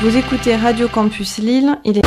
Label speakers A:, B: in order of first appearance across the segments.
A: Vous écoutez Radio Campus Lille, il est...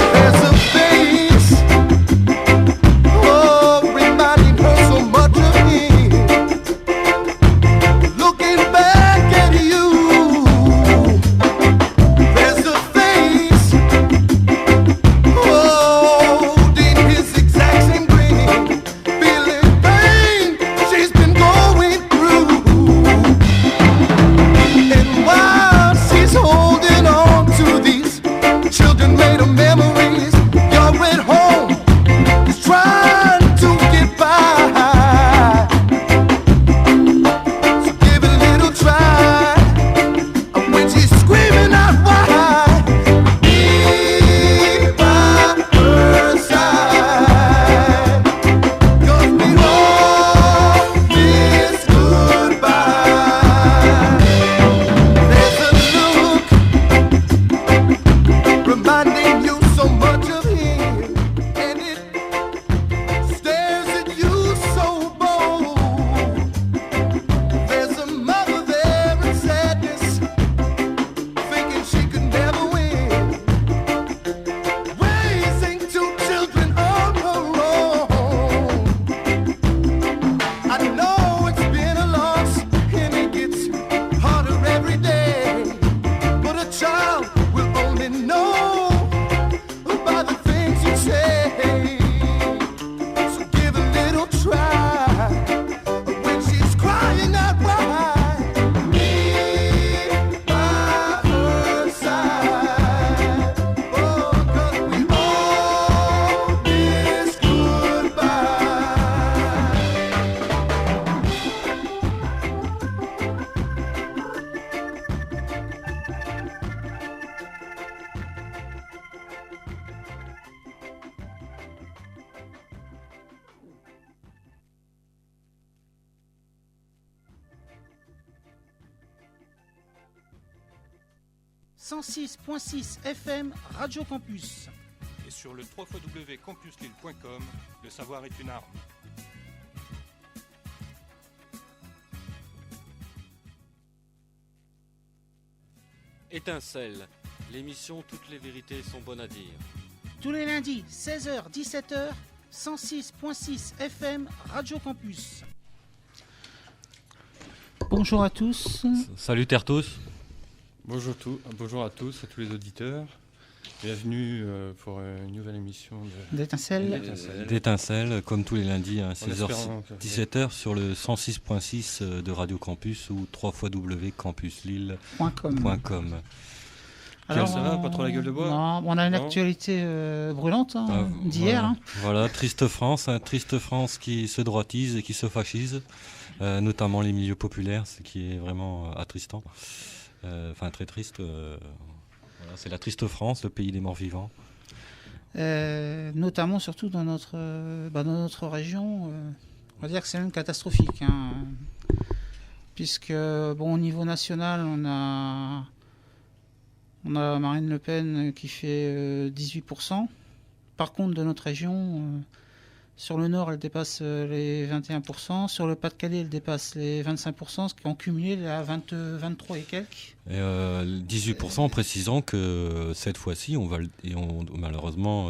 B: FM Radio Campus.
C: Et sur le www.campuslille.com, le savoir est une arme.
D: Étincelle, l'émission Toutes les vérités sont bonnes à dire.
B: Tous les lundis, 16h-17h, 106.6 FM Radio Campus. Bonjour à tous.
D: Salut tous.
C: Bonjour à tous, à tous les auditeurs. Bienvenue pour une nouvelle émission
D: d'Étincelle, comme tous les lundis à 16h-17h sur le 106.6 de Radio Campus ou www.campuslille.com.
C: Alors, ça va, pas trop la gueule de bois?
B: Non, on a une actualité brûlante d'hier.
D: Voilà, triste France qui se droitise et qui se fascise, notamment les milieux populaires, ce qui est vraiment attristant. Très triste. Voilà, c'est la triste France, le pays des morts vivants.
B: Notamment, surtout dans notre région, on va dire que c'est même catastrophique. Puisque, au niveau national, on a Marine Le Pen qui fait 18%. Par contre, de notre région, sur le Nord, elle dépasse les 21%. Sur le Pas-de-Calais, elle dépasse les 25%, ce qui en cumulé est à 23 et quelques.
D: Et 18% en précisant que cette fois-ci, malheureusement,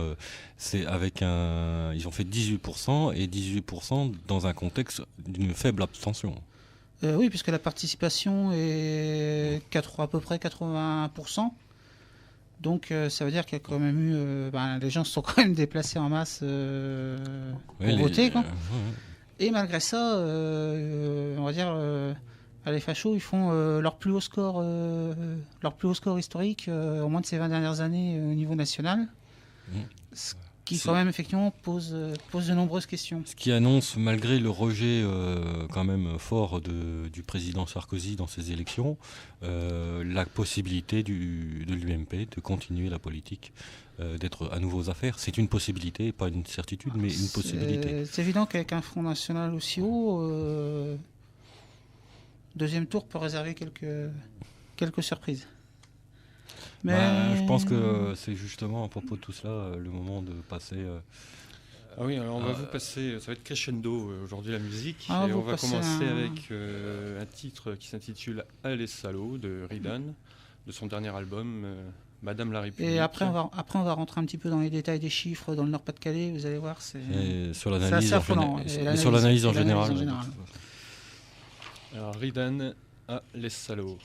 D: c'est avec ils ont fait 18% et 18% dans un contexte d'une faible abstention.
B: Oui, puisque la participation est à peu près 81%. Donc ça veut dire qu'il y a quand même eu... les gens se sont quand même déplacés en masse pour voter. Et malgré ça, on va dire, les fachos, ils font leur plus haut score historique au moins de ces 20 dernières années au niveau national. Ce qui quand même effectivement pose de nombreuses questions.
D: Ce qui annonce, malgré le rejet quand même fort du président Sarkozy dans ces élections, la possibilité de l'UMP de continuer la politique, d'être à nouveau aux affaires. C'est une possibilité, pas une certitude, mais une possibilité.
B: C'est évident qu'avec un Front National aussi haut, deuxième tour peut réserver quelques surprises.
D: Mais je pense que c'est justement à propos de tout cela le moment de passer.
C: Ah oui, alors on va vous passer, ça va être crescendo aujourd'hui la musique, et on va commencer avec un titre qui s'intitule Allez Salaud de Ridan, de son dernier album Madame la République.
B: Et après, on va rentrer un petit peu dans les détails des chiffres dans le Nord-Pas-de-Calais. Vous allez voir, c'est
D: sur
B: assez
D: l'analyse
B: affolant.
D: sur l'analyse en général.
C: Alors, Ridan à Les Salauds.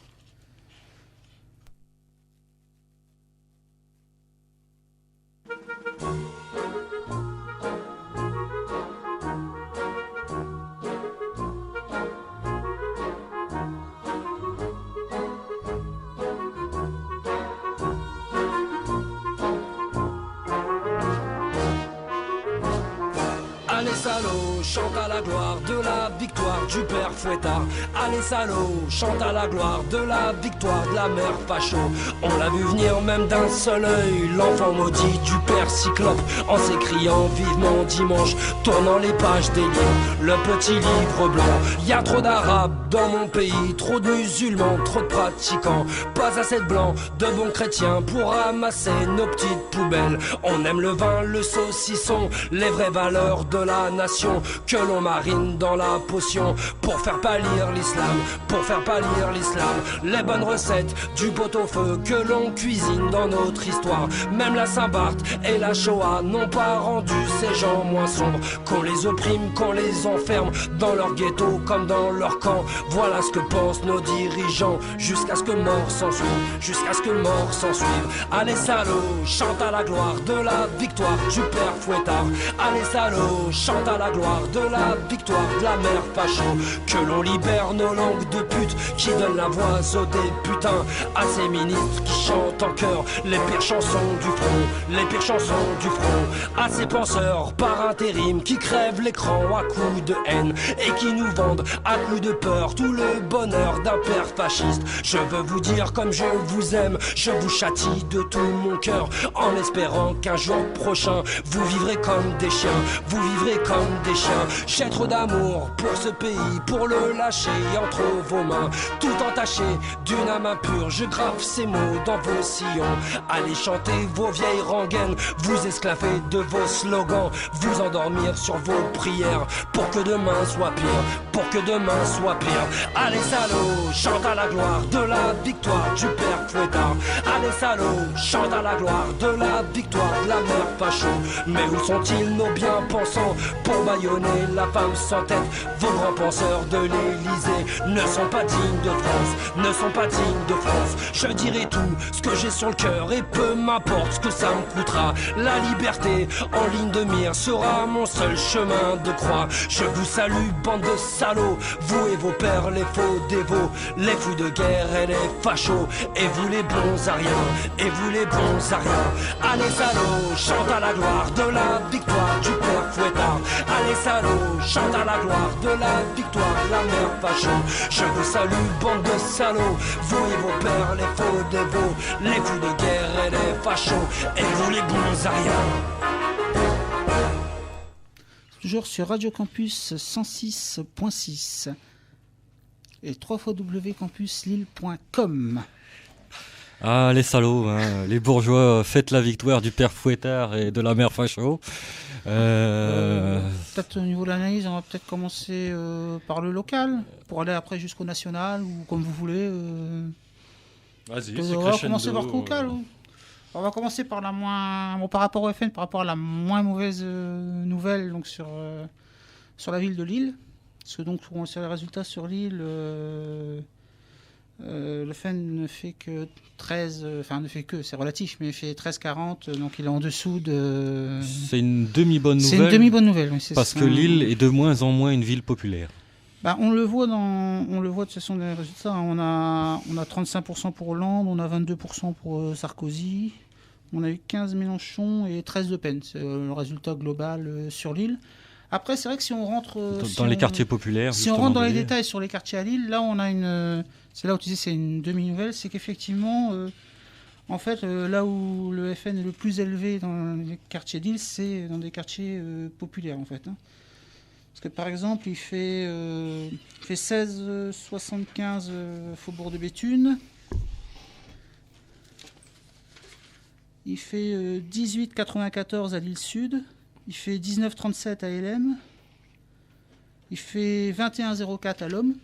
E: Allez salauds, chante à la gloire de la victoire du père Fouettard. Allez salauds, chante à la gloire de la victoire de la mère Facho. On l'a vu venir même d'un seul œil, l'enfant maudit du père Cyclope, en s'écriant vivement dimanche, tournant les pages des livres, le petit livre blanc. Y a trop d'arabes dans mon pays, trop de musulmans, trop de pratiquants, pas assez de blancs, de bons chrétiens pour ramasser nos petites poubelles. On aime le vin, le saucisson, les vraies valeurs de la nation que l'on marine dans la potion pour faire pâlir l'islam, pour faire pâlir l'islam. Les bonnes recettes du pot-au-feu que l'on cuisine dans notre histoire. Même la Saint-Barth et la Shoah n'ont pas rendu ces gens moins sombres. Qu'on les opprime, qu'on les enferme dans leur ghetto comme dans leur camp. Voilà ce que pensent nos dirigeants jusqu'à ce que mort s'en suive, jusqu'à ce que mort s'en suive. Allez salauds, chante à la gloire de la victoire du père Fouettard. Allez salauds, chante à la gloire de la victoire de la mère Facho. Que l'on libère nos langues de pute qui donnent la voix aux députins, à ces ministres qui chantent en chœur les pires chansons du front, les pires chansons du front, à ces penseurs par intérim qui crèvent l'écran à coups de haine et qui nous vendent à coups de peur tout le bonheur d'un père fasciste. Je veux vous dire comme je vous aime, je vous châtie de tout mon cœur en espérant qu'un jour prochain vous vivrez comme des chiens, vous vivrez comme des chiens. J'ai trop d'amour pour ce pays, pour le lâcher entre vos mains, tout entaché d'une âme impure. Je grave ces mots dans vos sillons. Allez chanter vos vieilles rengaines, vous esclaver de vos slogans, vous endormir sur vos prières pour que demain soit pire, pour que demain soit pire. Allez salauds, chante à la gloire de la victoire du père Fouettard. Allez salauds, chante à la gloire de la victoire de la mère Facho. Mais où sont-ils nos bien-pensants pour bâillonner la femme sans tête? Vos grands penseurs de l'Élysée ne sont pas dignes de France, ne sont pas dignes de France. Je dirai tout ce que j'ai sur le cœur et peu m'importe ce que ça me coûtera. La liberté en ligne de mire sera mon seul chemin de croix. Je vous salue, bande de salauds, vous et vos pères les faux dévots, les fous de guerre et les fachos, et vous les bons à rien, et vous les bons à rien. Allez salauds, chante à la gloire de la victoire du père Fouettard. Allez salauds, chante à la gloire de la victoire de la mère Facho. Je vous salue, bande de salauds, vous et vos pères les faux dévots, les fous de guerre et les fachos, et vous les bons à rien.
B: Toujours sur Radio Campus 106.6 et www.campuslille.com.
D: Ah, les salauds, hein, les bourgeois, faites la victoire du père Fouettard et de la mère Facho.
B: Peut-être au niveau de l'analyse, on va peut-être commencer par le local, pour aller après jusqu'au national, ou comme vous voulez.
C: Vas-y,
B: on va commencer par le local. On va commencer par la moins... Bon, par rapport au FN, par rapport à la moins mauvaise nouvelle donc sur la ville de Lille. Parce que donc, sur les résultats sur Lille, le FN ne fait que 13... Enfin, ne fait que, c'est relatif, mais il fait 13,40, donc il est en dessous de...
D: C'est une demi-bonne nouvelle.
B: C'est une demi-bonne nouvelle, oui.
D: Parce que Lille est de moins en moins une ville populaire.
B: Bah, on le voit de toute façon des résultats. On a 35% pour Hollande, on a 22% pour Sarkozy, on a eu 15 Mélenchon et 13 Le Pen. C'est le résultat global sur Lille. Après, c'est vrai que si on rentre
D: dans les quartiers populaires,
B: si on rentre dans les détails sur les quartiers à Lille, là on a c'est là où tu dis c'est une demi-nouvelle, c'est qu'effectivement, en fait, là où le FN est le plus élevé dans les quartiers de Lille, c'est dans des quartiers populaires en fait. Hein. Parce que par exemple, il fait 16,75 Faubourg de Béthune. Il fait 18,94 à Lille Sud. Il fait 19,37 à LM. Il fait 21,04 à l'Homme.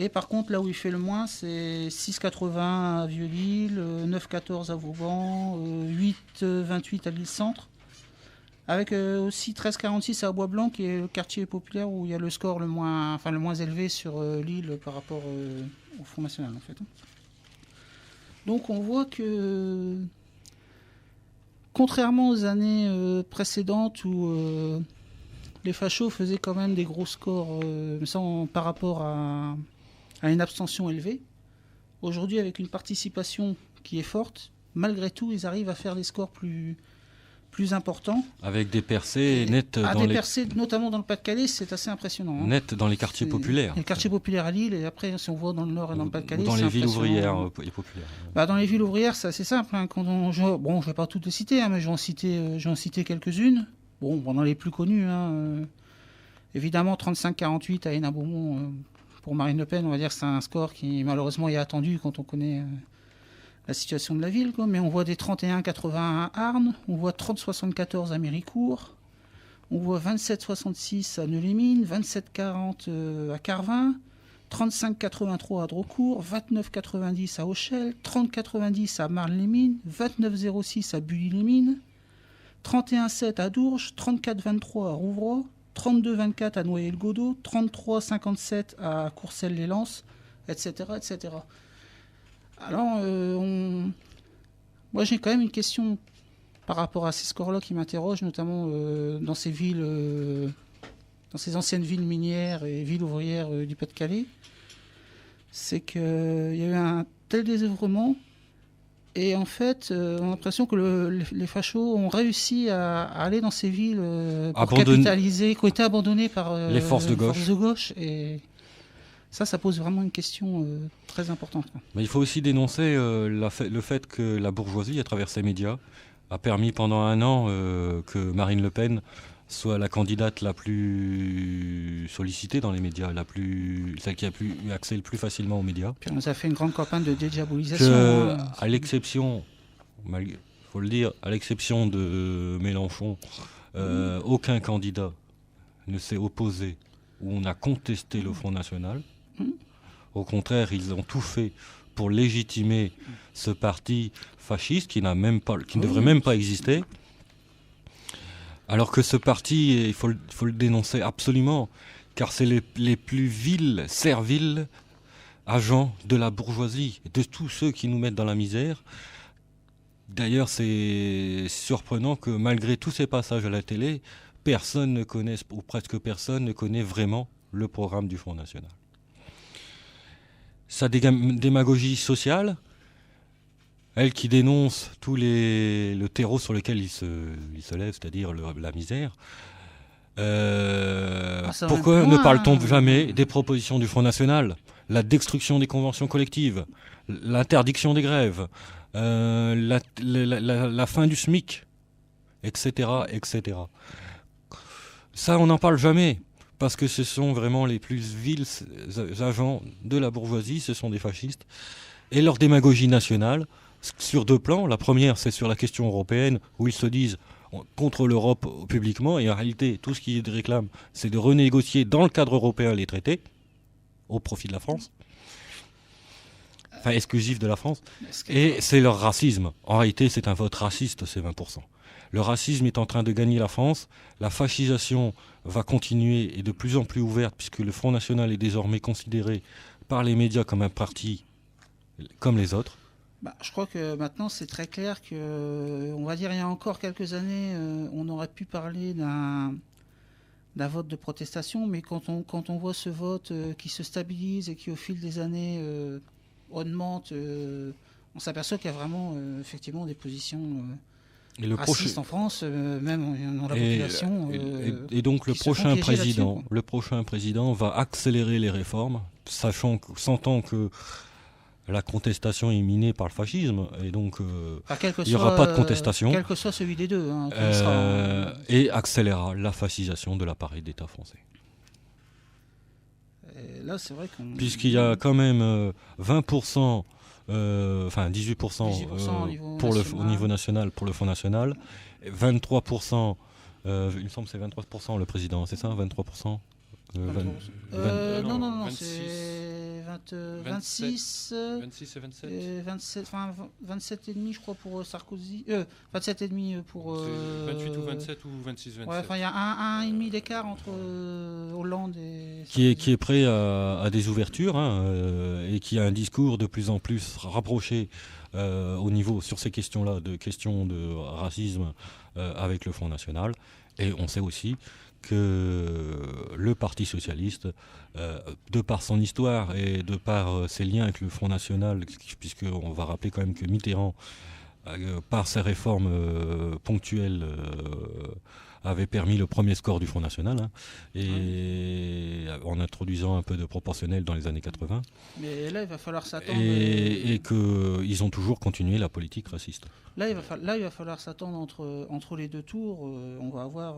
B: Et par contre, là où il fait le moins, c'est 6,80 à Vieux-Lille, 9,14 à Vauban, 8,28 à Lille-Centre. Avec aussi 13,46 à Bois-Blanc, qui est le quartier populaire où il y a le score le moins élevé sur Lille par rapport au Front National, en fait. Donc on voit que, contrairement aux années précédentes où les fachos faisaient quand même des gros scores par rapport à une abstention élevée, aujourd'hui avec une participation qui est forte, malgré tout ils arrivent à faire des scores plus importants.
D: Avec des percées nettes
B: percées, notamment dans le Pas-de-Calais, c'est assez impressionnant.
D: Nettes dans les quartiers populaires.
B: Les quartiers populaires à Lille, et après, si on voit dans le Nord et dans le Pas-de-Calais,
D: dans les villes ouvrières et populaires.
B: Dans les villes ouvrières, c'est assez simple. Hein. Je ne vais pas toutes les citer, mais je vais en citer quelques-unes. Dans les plus connues. Évidemment, 35-48 à Hénin-Beaumont pour Marine Le Pen, on va dire que c'est un score qui, malheureusement, est attendu quand on connaît la situation de la ville, quoi. Mais on voit des 31-80 à Arnes, on voit 30-74 à Méricourt, on voit 27-66 à Neulémine, 27-40 à Carvin, 35-83 à Drocourt, 29-90 à Auchel, 30-90 à Marne-les-Mines, 29-06 à Bully-les-Mines, 31-7 à Dourges, 34-23 à Rouvroy, 32-24 à Noyers-le-Godeau, 33-57 à Courcelles-les-Lances, etc., etc. Alors, moi j'ai quand même une question par rapport à ces scores-là qui m'interrogent, notamment dans ces villes, dans ces anciennes villes minières et villes ouvrières du Pas-de-Calais. C'est qu'il y a eu un tel désœuvrement, et en fait, on a l'impression que les fachos ont réussi à aller dans ces villes pour capitaliser, qui ont été abandonnées par
D: les forces de
B: gauche. Et ça pose vraiment une question très importante.
D: Mais il faut aussi dénoncer le fait que la bourgeoisie, à travers ses médias, a permis pendant un an que Marine Le Pen soit la candidate la plus sollicitée dans les médias, celle qui a pu accès le plus facilement aux médias.
B: Puis on nous a fait une grande campagne de dédiabolisation.
D: À l'exception, faut le dire, à l'exception de Mélenchon, aucun candidat ne s'est opposé ou on a contesté le Front National. Au contraire, ils ont tout fait pour légitimer ce parti fasciste qui ne devrait même pas exister. Alors que ce parti, il faut le dénoncer absolument, car c'est les plus vils, serviles agents de la bourgeoisie, de tous ceux qui nous mettent dans la misère. D'ailleurs, c'est surprenant que malgré tous ces passages à la télé, personne ne connaisse, ou presque personne ne connaît vraiment le programme du Front National. Sa démagogie sociale, elle qui dénonce le terreau sur lequel il se lève, c'est-à-dire la misère. Pourquoi ne parle-t-on jamais des propositions du Front National ? La destruction des conventions collectives, l'interdiction des grèves, la fin du SMIC, etc., etc. Ça, on n'en parle jamais, parce que ce sont vraiment les plus vils agents de la bourgeoisie, ce sont des fascistes. Et leur démagogie nationale, sur deux plans. La première, c'est sur la question européenne, où ils se disent contre l'Europe publiquement, et en réalité, tout ce qu'ils réclament, c'est de renégocier dans le cadre européen les traités, au profit de la France, enfin exclusif de la France, et c'est leur racisme. En réalité, c'est un vote raciste, c'est 20%. Le racisme est en train de gagner la France, la fascisation va continuer et de plus en plus ouverte, puisque le Front National est désormais considéré par les médias comme un parti comme les autres.
B: Je crois que maintenant c'est très clair que, on va dire, il y a encore quelques années, on aurait pu parler d'un vote de protestation, mais quand on voit ce vote qui se stabilise et qui au fil des années augmente, on s'aperçoit qu'il y a vraiment effectivement des positions racistes en France, même dans la population.
D: Et donc le prochain président va accélérer les réformes, sentant que la contestation est minée par le fascisme, et donc il n'y aura pas de contestation.
B: Quel que soit celui des deux.
D: Et accélérera la fascisation de l'appareil d'État français.
B: Et là, c'est vrai
D: puisqu'il y a quand même 20%, 18% au niveau national pour le Front National, 23%, il me semble que c'est 23% le président, c'est ça, 23%
B: Non,
C: 26.
B: c'est 26
C: 26 et 27.
B: 27,5 je crois pour Sarkozy. 27,5 pour.
C: 28 ou 27 ou 26, 27.
B: Ouais, enfin il y a un et demi d'écart entre Hollande et.
D: Qui est prêt à des ouvertures et qui a un discours de plus en plus rapproché au niveau sur ces questions-là, de questions de racisme avec le Front National. Et on sait aussi que le Parti Socialiste, de par son histoire et de par ses liens avec le Front National, puisqu'on va rappeler quand même que Mitterrand, par ses réformes ponctuelles, avait permis le premier score du Front National, et en introduisant un peu de proportionnel dans les années 80.
B: Mais là, il va falloir s'attendre.
D: Et qu'ils ont toujours continué la politique raciste.
B: Là, il va falloir s'attendre entre les deux tours. On va avoir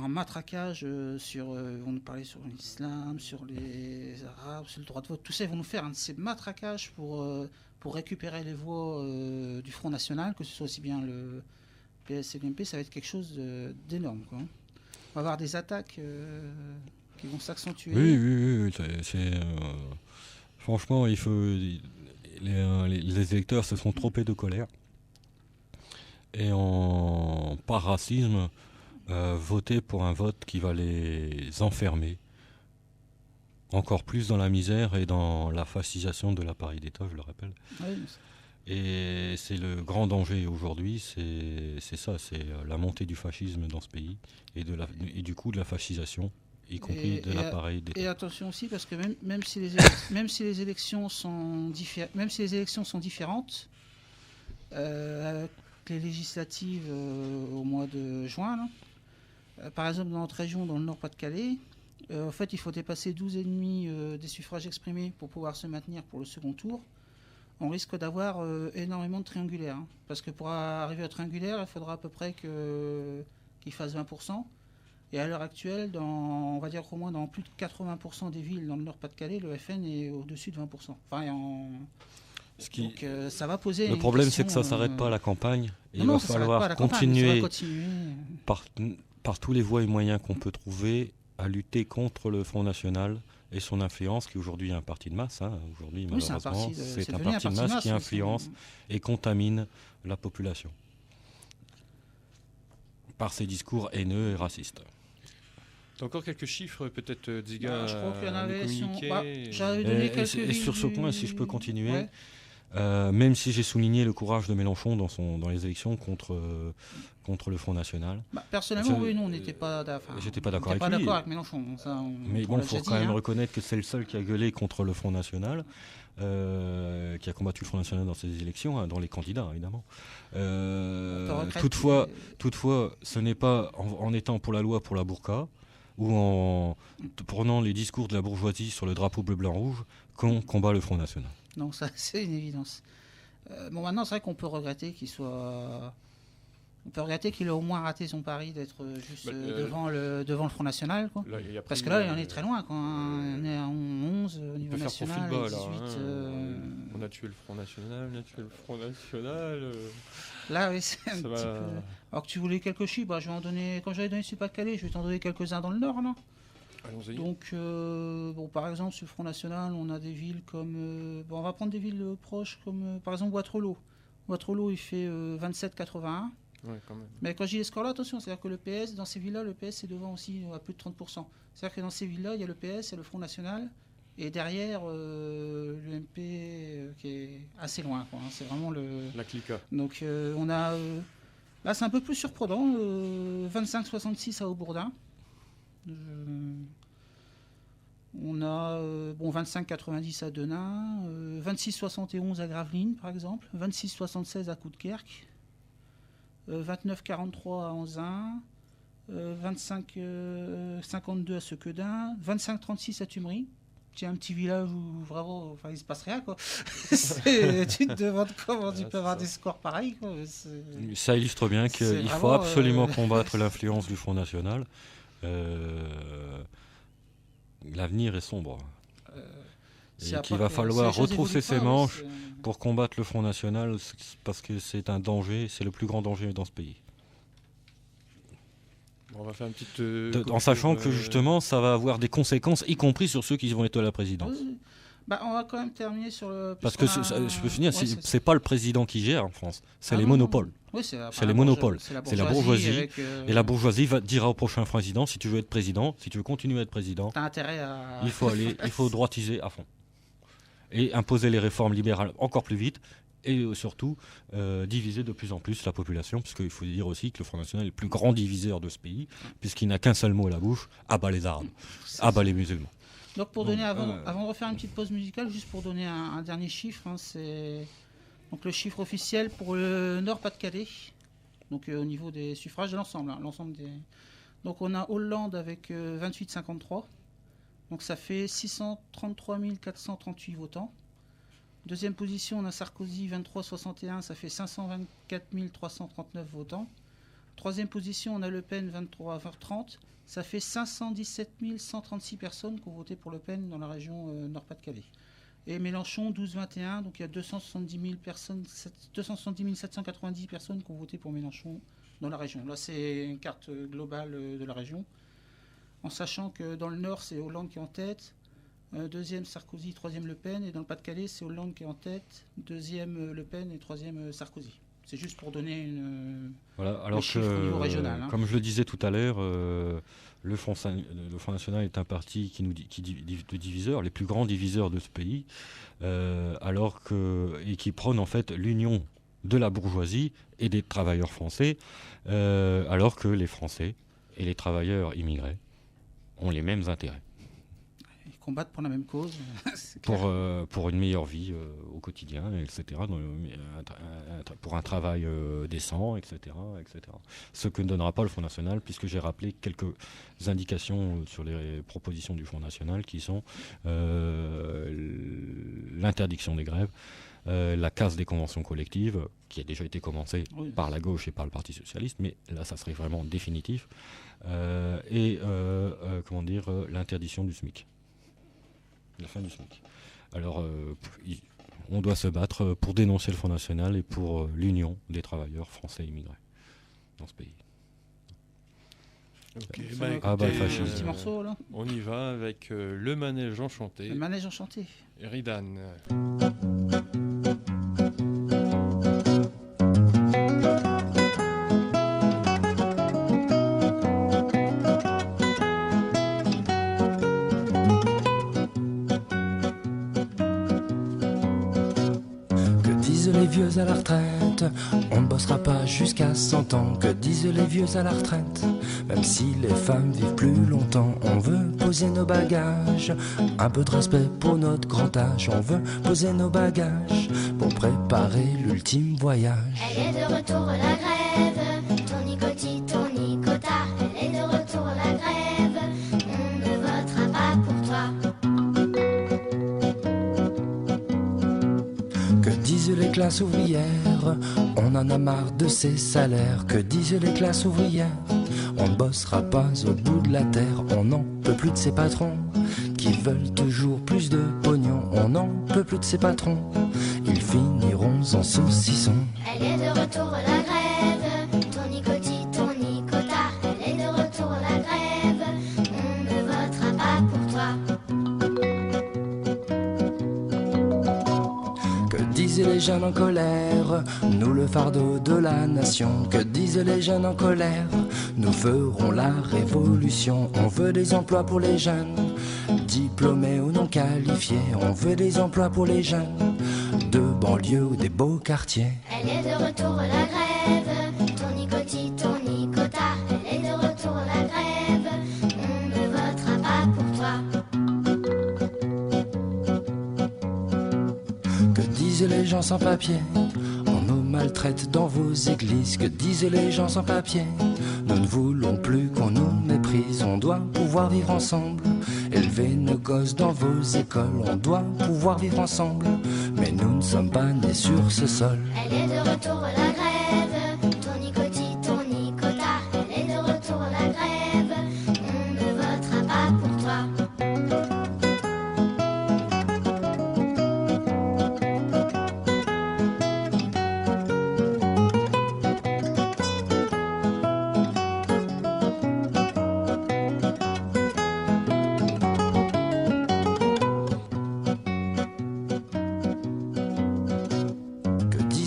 B: un matraquage sur. Ils vont nous parler sur l'islam, sur les Arabes, sur le droit de vote. Tout ça, ils vont nous faire un de ces matraquages pour récupérer les voix du Front National, que ce soit aussi bien le PS et l'UMP. Ça va être quelque chose d'énorme, quoi. On va avoir des attaques qui vont s'accentuer.
D: Oui. Franchement, les électeurs se sont trompés de colère. Et par racisme, voter pour un vote qui va les enfermer encore plus dans la misère et dans la fascisation de l'appareil d'État, je le rappelle.
B: Oui.
D: Et c'est le grand danger aujourd'hui, c'est ça, c'est la montée du fascisme dans ce pays et du coup de la fascisation, y compris de l'appareil d'État.
B: Et attention aussi, parce que même si les élections sont différentes, avec les législatives au mois de juin, là, par exemple dans notre région, dans le Nord-Pas-de-Calais, en fait il faut dépasser 12,5 des suffrages exprimés pour pouvoir se maintenir pour le second tour. On risque d'avoir énormément de triangulaires, hein, parce que pour arriver au triangulaire, il faudra à peu près qu'il fasse 20%. Et à l'heure actuelle, on va dire qu'au moins dans plus de 80% des villes dans le Nord-Pas-de-Calais, le FN est au-dessus de 20%. Enfin, donc ça va poser.
D: Le problème, c'est que ça ne s'arrête pas à la campagne. Il va falloir continuer par tous les voies et moyens qu'on peut trouver à lutter contre le Front National et son influence, qui aujourd'hui est un parti de masse. Aujourd'hui, malheureusement, c'est un parti de masse qui influence et contamine la population par ses discours haineux et racistes.
C: T'as encore quelques chiffres, peut-être, Ziga,
B: je crois qu'il y en avait.
D: J'avais donné quelques et sur ce point, si je peux continuer, ouais. Même si j'ai souligné le courage de Mélenchon dans les élections contre le Front National.
B: Personnellement, oui, nous, on n'était pas d'accord.
D: J'étais pas d'accord avec
B: lui. Avec Mélenchon.
D: Mais bon, il faut quand même reconnaître que c'est le seul qui a gueulé contre le Front National, qui a combattu le Front National dans ces élections, dans les candidats, évidemment. Toutefois, ce n'est pas en étant pour la loi pour la burqa ou en prenant les discours de la bourgeoisie sur le drapeau bleu-blanc-rouge qu'on combat le Front National.
B: Non, ça c'est une évidence. Maintenant, c'est vrai qu'on peut regretter qu'il soit. On peut regretter qu'il ait au moins raté son pari d'être juste devant le Front National, quoi. Là, parce que là, il en est très loin, quoi. On est à 11 au niveau national,
C: bas,
B: 18.
C: On a tué le Front National,
B: Là, oui, c'est un petit peu. Alors que tu voulais quelques chiffres, je vais en donner. Quand j'avais donné sur Pas-de-Calais, je vais t'en donner quelques-uns dans le Nord, là.
C: Allons-y.
B: Donc, par exemple, sur le Front National, on a des villes comme. On va prendre des villes proches comme, par exemple, Waterloo. Waterloo, il fait 27,81.
C: Ouais, quand même.
B: Mais quand je dis les scores là, attention, c'est-à-dire que le PS, dans ces villes-là, le PS est devant aussi à plus de 30%. C'est-à-dire que dans ces villes-là, il y a le PS, il y a le Front National, et derrière, l'UMP qui est assez loin, quoi. C'est vraiment
C: la clica.
B: Donc, on a. Là, c'est un peu plus surprenant. 25,66 à Aubourdin. On a 25,90 à Denain, 26,71 à Gravelines, par exemple, 26,76 à Coudekerque. 29,43 à Anzin, 25,52 à Sequedin, 25,36 à Tumery. C'est un petit village où vraiment, il se passe rien, quoi. Tu te demandes comment tu peux avoir des scores pareils, quoi.
D: Ça illustre bien qu'il faut absolument combattre l'influence du Front National. L'avenir est sombre. Et qu'il va falloir retrousser ses manches pour combattre le Front National, parce que c'est un danger, c'est le plus grand danger dans ce pays.
C: On va faire une petite.
D: En sachant que justement, ça va avoir des conséquences, y compris sur ceux qui vont être à la présidence.
B: Oui. On va quand même terminer sur le.
D: Parce que je peux finir, c'est pas le président qui gère en France, c'est les
B: non.
D: monopoles.
B: Oui,
D: c'est les monopoles.
B: C'est la bourgeoisie. Avec,
D: Et la bourgeoisie dira au prochain président, si tu veux être président, si tu veux continuer à être président,
B: t'as intérêt à...
D: il faut droitiser à fond. Et imposer les réformes libérales encore plus vite. Et surtout, diviser de plus en plus la population, parce qu'il faut dire aussi que le Front National est le plus grand diviseur de ce pays, puisqu'il n'a qu'un seul mot à la bouche, abat les Arabes, abat les musulmans.
B: Donc pour donner, avant de refaire une petite pause musicale, juste pour donner un dernier chiffre, c'est donc le chiffre officiel pour le Nord-Pas-de-Calais, donc au niveau des suffrages de l'ensemble, des... Donc on a Hollande avec 28,53, donc ça fait 633 438 votants. Deuxième position, on a Sarkozy 23,61, ça fait 524 339 votants. Troisième position, on a Le Pen 23,30, ça fait 517 136 personnes qui ont voté pour Le Pen dans la région Nord-Pas-de-Calais. Et Mélenchon 12,21, donc il y a 270 790 personnes qui ont voté pour Mélenchon dans la région. Là, c'est une carte globale de la région. En sachant que dans le Nord, c'est Hollande qui est en tête. Deuxième Sarkozy, troisième Le Pen, et dans le Pas-de-Calais, c'est Hollande qui est en tête, deuxième Le Pen et troisième Sarkozy. C'est juste pour donner
D: alors
B: chiffre au niveau régional.
D: Comme je le disais tout à l'heure, le Front National est un parti de diviseurs, les plus grands diviseurs de ce pays, et qui prône en fait l'union de la bourgeoisie et des travailleurs français, alors que les Français et les travailleurs immigrés ont les mêmes intérêts.
B: Combattre pour la même cause.
D: Pour une meilleure vie au quotidien, etc. Pour un travail décent, etc., etc. Ce que ne donnera pas le Front National, puisque j'ai rappelé quelques indications sur les propositions du Front National, qui sont l'interdiction des grèves, la casse des conventions collectives, qui a déjà été commencée par la gauche et par le Parti Socialiste, mais là, ça serait vraiment définitif, et l'interdiction du SMIC. La fin du SMIC. Alors, on doit se battre pour dénoncer le Front National et pour l'union des travailleurs français immigrés dans ce pays.
C: Okay,
B: un petit morceau, là.
C: On y va avec le manège enchanté.
B: Le manège enchanté.
C: Eridan.
E: À la retraite, on ne bossera pas jusqu'à 100 ans. Que disent les vieux à la retraite? Même si les femmes vivent plus longtemps, on veut poser nos bagages. Un peu de respect pour notre grand âge. On veut poser nos bagages pour préparer l'ultime voyage.
F: Elle est de retour la grève, ton nicotine, ton nicotard. Elle est de retour la grève, on ne votera pas pour toi.
E: Que disent les classes ouvrières? On en a marre de ces salaires. Que disent les classes ouvrières? On ne bossera pas au bout de la terre. On n'en peut plus de ces patrons qui veulent toujours plus de pognon. On n'en peut plus de ces patrons, ils finiront en saucisson.
F: Elle est de retour la grève, ton nicotine, ton nicotard. Elle est de retour la grève, on ne votera pas pour toi.
E: disent les jeunes en colère, nous le fardeau de la nation. Que disent les jeunes en colère, nous ferons la révolution. On veut des emplois pour les jeunes, diplômés ou non qualifiés. On veut des emplois pour les jeunes, de banlieue ou des beaux quartiers.
F: Elle est de retour la grève, ton nicotine, ton nicotard. Elle est de retour la grève, on ne votera pas pour toi.
E: Que disent les gens sans papier, on nous maltraite dans vos églises. Que disent les gens sans papier, nous ne voulons plus qu'on nous méprise. On doit pouvoir vivre ensemble, élever nos gosses dans vos écoles. On doit pouvoir vivre ensemble, mais nous ne sommes pas nés sur ce sol.
F: Elle est de retour la grève, ton nicotine, ton nicotard. Elle est de retour la grève, on ne votera pas pour toi.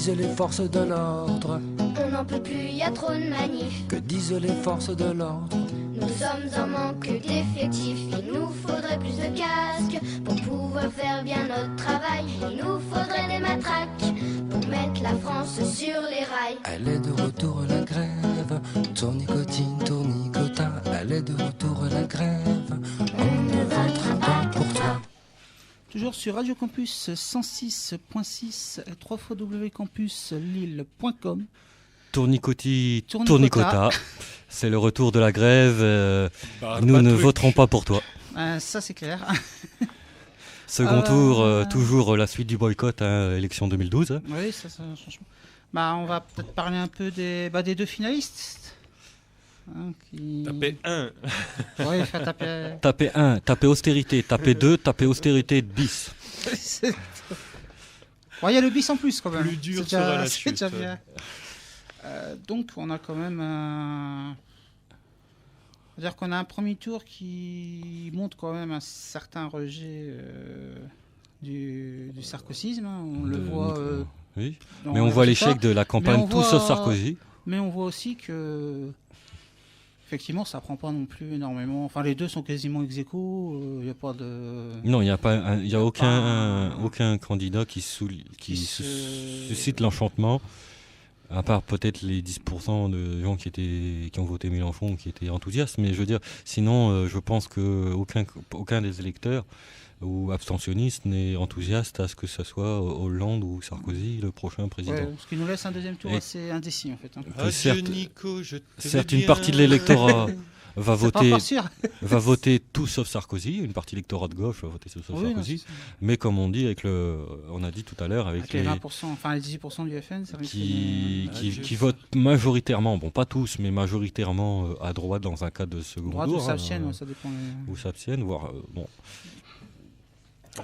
E: disent les forces de l'ordre?
F: On n'en peut plus, y a trop de manifs.
E: Que disent les forces de l'ordre?
F: Nous sommes en manque d'effectifs. Il nous faudrait plus de casques pour pouvoir faire bien notre travail. Il nous faudrait des matraques pour mettre la France sur les rails.
E: Elle est de retour la grève, tournicotine, tournicota. Elle est de retour la grève, on ne votera pas pour toi.
B: Toujours sur Radio Campus 106.6 et www.campuslille.com.
D: Tournicota, c'est le retour de la grève. Nous ne voterons pas pour toi.
B: Ça, c'est clair.
D: Second tour, toujours la suite du boycott, élection 2012. Hein.
B: Oui, ça change. On va peut-être parler un peu des deux finalistes.
C: Tapez 1.
B: Oui, taper.
D: Tapez 1, tapez austérité. Tapez 2, tapez austérité bis.
B: Il y a le bis en plus quand même.
C: Plus dur sera la chute.
B: Déjà bien. Donc on a quand même c'est-à-dire qu'on a un premier tour qui montre quand même un certain rejet du sarkozysme. On le voit.
D: Oui. Mais on voit l'échec de la campagne tout sauf Sarkozy.
B: Mais on voit aussi que effectivement ça prend pas non plus énormément. Enfin les deux sont quasiment ex aequo. Il y a pas de.
D: Non, il y a pas. Il y a aucun candidat qui suscite l'enchantement. À part peut-être les 10% de gens qui ont voté Mélenchon, qui étaient enthousiastes, mais je veux dire, sinon, je pense qu'aucun des électeurs ou abstentionnistes n'est enthousiaste à ce que ce soit Hollande ou Sarkozy le prochain président.
B: Ouais, ce qui nous laisse un deuxième tour assez indécis en fait.
D: Certes, une partie de l'électorat va voter tout sauf Sarkozy, une partie de l'électorat de gauche va voter tout sauf Sarkozy, mais comme on dit on a dit tout à l'heure avec les
B: 20%, enfin les 18% du FN, ça
D: qui votent majoritairement, bon pas tous, mais majoritairement à droite dans un cas de second tour,
B: ou s'abstiennent, ça dépend.
D: Ou s'abstiennent, voire bon.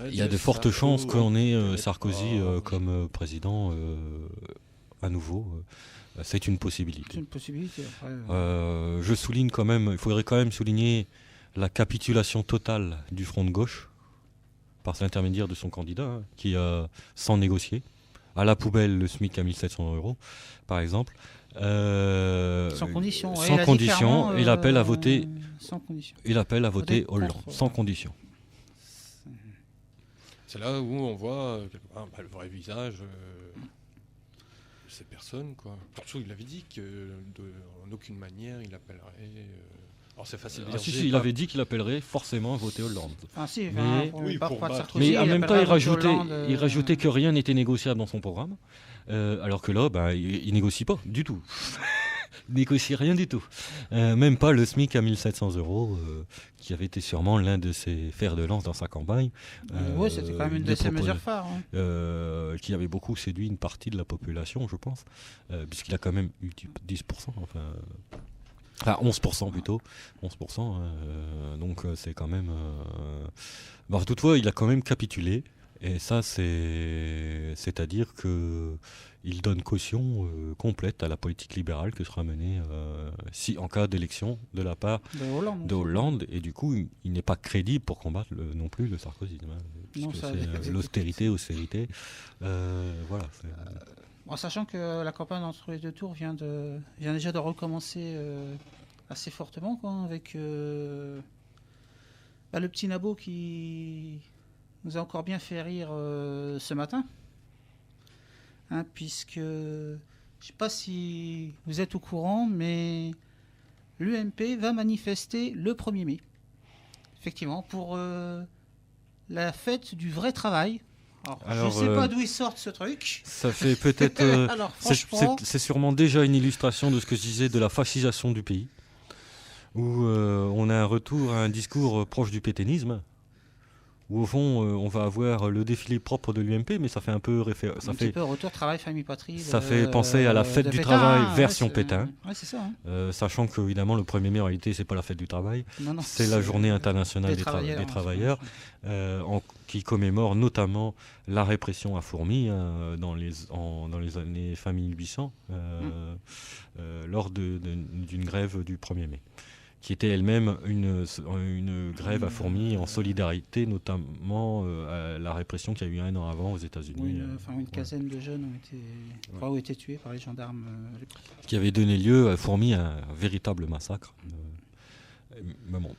D: Il y a de fortes chances qu'on ait Sarkozy comme président à nouveau. C'est une possibilité.
B: C'est une possibilité. Après,
D: je souligne quand même, il faudrait quand même souligner la capitulation totale du Front de gauche par l'intermédiaire de son candidat, qui a sans négocier, à la poubelle le SMIC à 1 700 €, par exemple.
B: Sans condition.
D: Sans condition. Il appelle à voter.
B: Sans condition.
D: Il appelle à voter Hollande, sans condition.
C: C'est là où on voit le vrai visage de ces personnes, quoi. Surtout, il avait dit qu'en aucune manière il appellerait. Alors c'est facile de dire.
D: Il avait dit qu'il appellerait forcément à voter Hollande.
B: Mais
D: en même temps, il rajoutait que rien n'était négociable dans son programme, alors que là, il négocie pas du tout. Il négocie rien du tout. Même pas le SMIC à 1 700 €, qui avait été sûrement l'un de ses fers de lance dans sa campagne.
B: Oui, c'était quand même une de ses mesures phares.
D: Qui avait beaucoup séduit une partie de la population, je pense, puisqu'il a quand même eu 10%, enfin 11% plutôt. 11%, donc c'est quand même... toutefois, il a quand même capitulé. Et ça, c'est-à-dire qu'il donne caution complète à la politique libérale que sera menée en cas d'élection de la part de Hollande. Et du coup, il n'est pas crédible pour combattre non plus le sarkozysme. Puisque c'est l'austérité. Voilà.
B: Sachant que la campagne entre les deux tours vient déjà de recommencer assez fortement, quoi, avec le petit Nabo qui nous a encore bien fait rire ce matin, puisque je ne sais pas si vous êtes au courant, mais l'UMP va manifester le 1er mai, effectivement, pour la fête du vrai travail. Alors, je ne sais pas d'où ils sortent ce truc.
D: Ça fait peut-être... c'est sûrement déjà une illustration de ce que je disais de la fascisation du pays, où on a un retour à un discours proche du pétainisme, où au fond on va avoir le défilé propre de l'UMP, mais ça fait un peu
B: petit peu retour travail famille patrie.
D: Ça fait penser à la fête du travail version Pétain.
B: Ouais, c'est ça.
D: Sachant que évidemment le 1er mai en réalité c'est pas la fête du travail, c'est la journée internationale des travailleurs, qui commémore notamment la répression à Fourmi dans les années fin 1800 lors d'une grève du 1er mai. qui était elle-même une grève à fourmis en solidarité, notamment à la répression qu'il y a eu un an avant aux États-Unis.
B: Une quinzaine de jeunes ont été tués par les gendarmes.
D: Qui avait donné lieu à fourmis à un véritable massacre. Mais bon.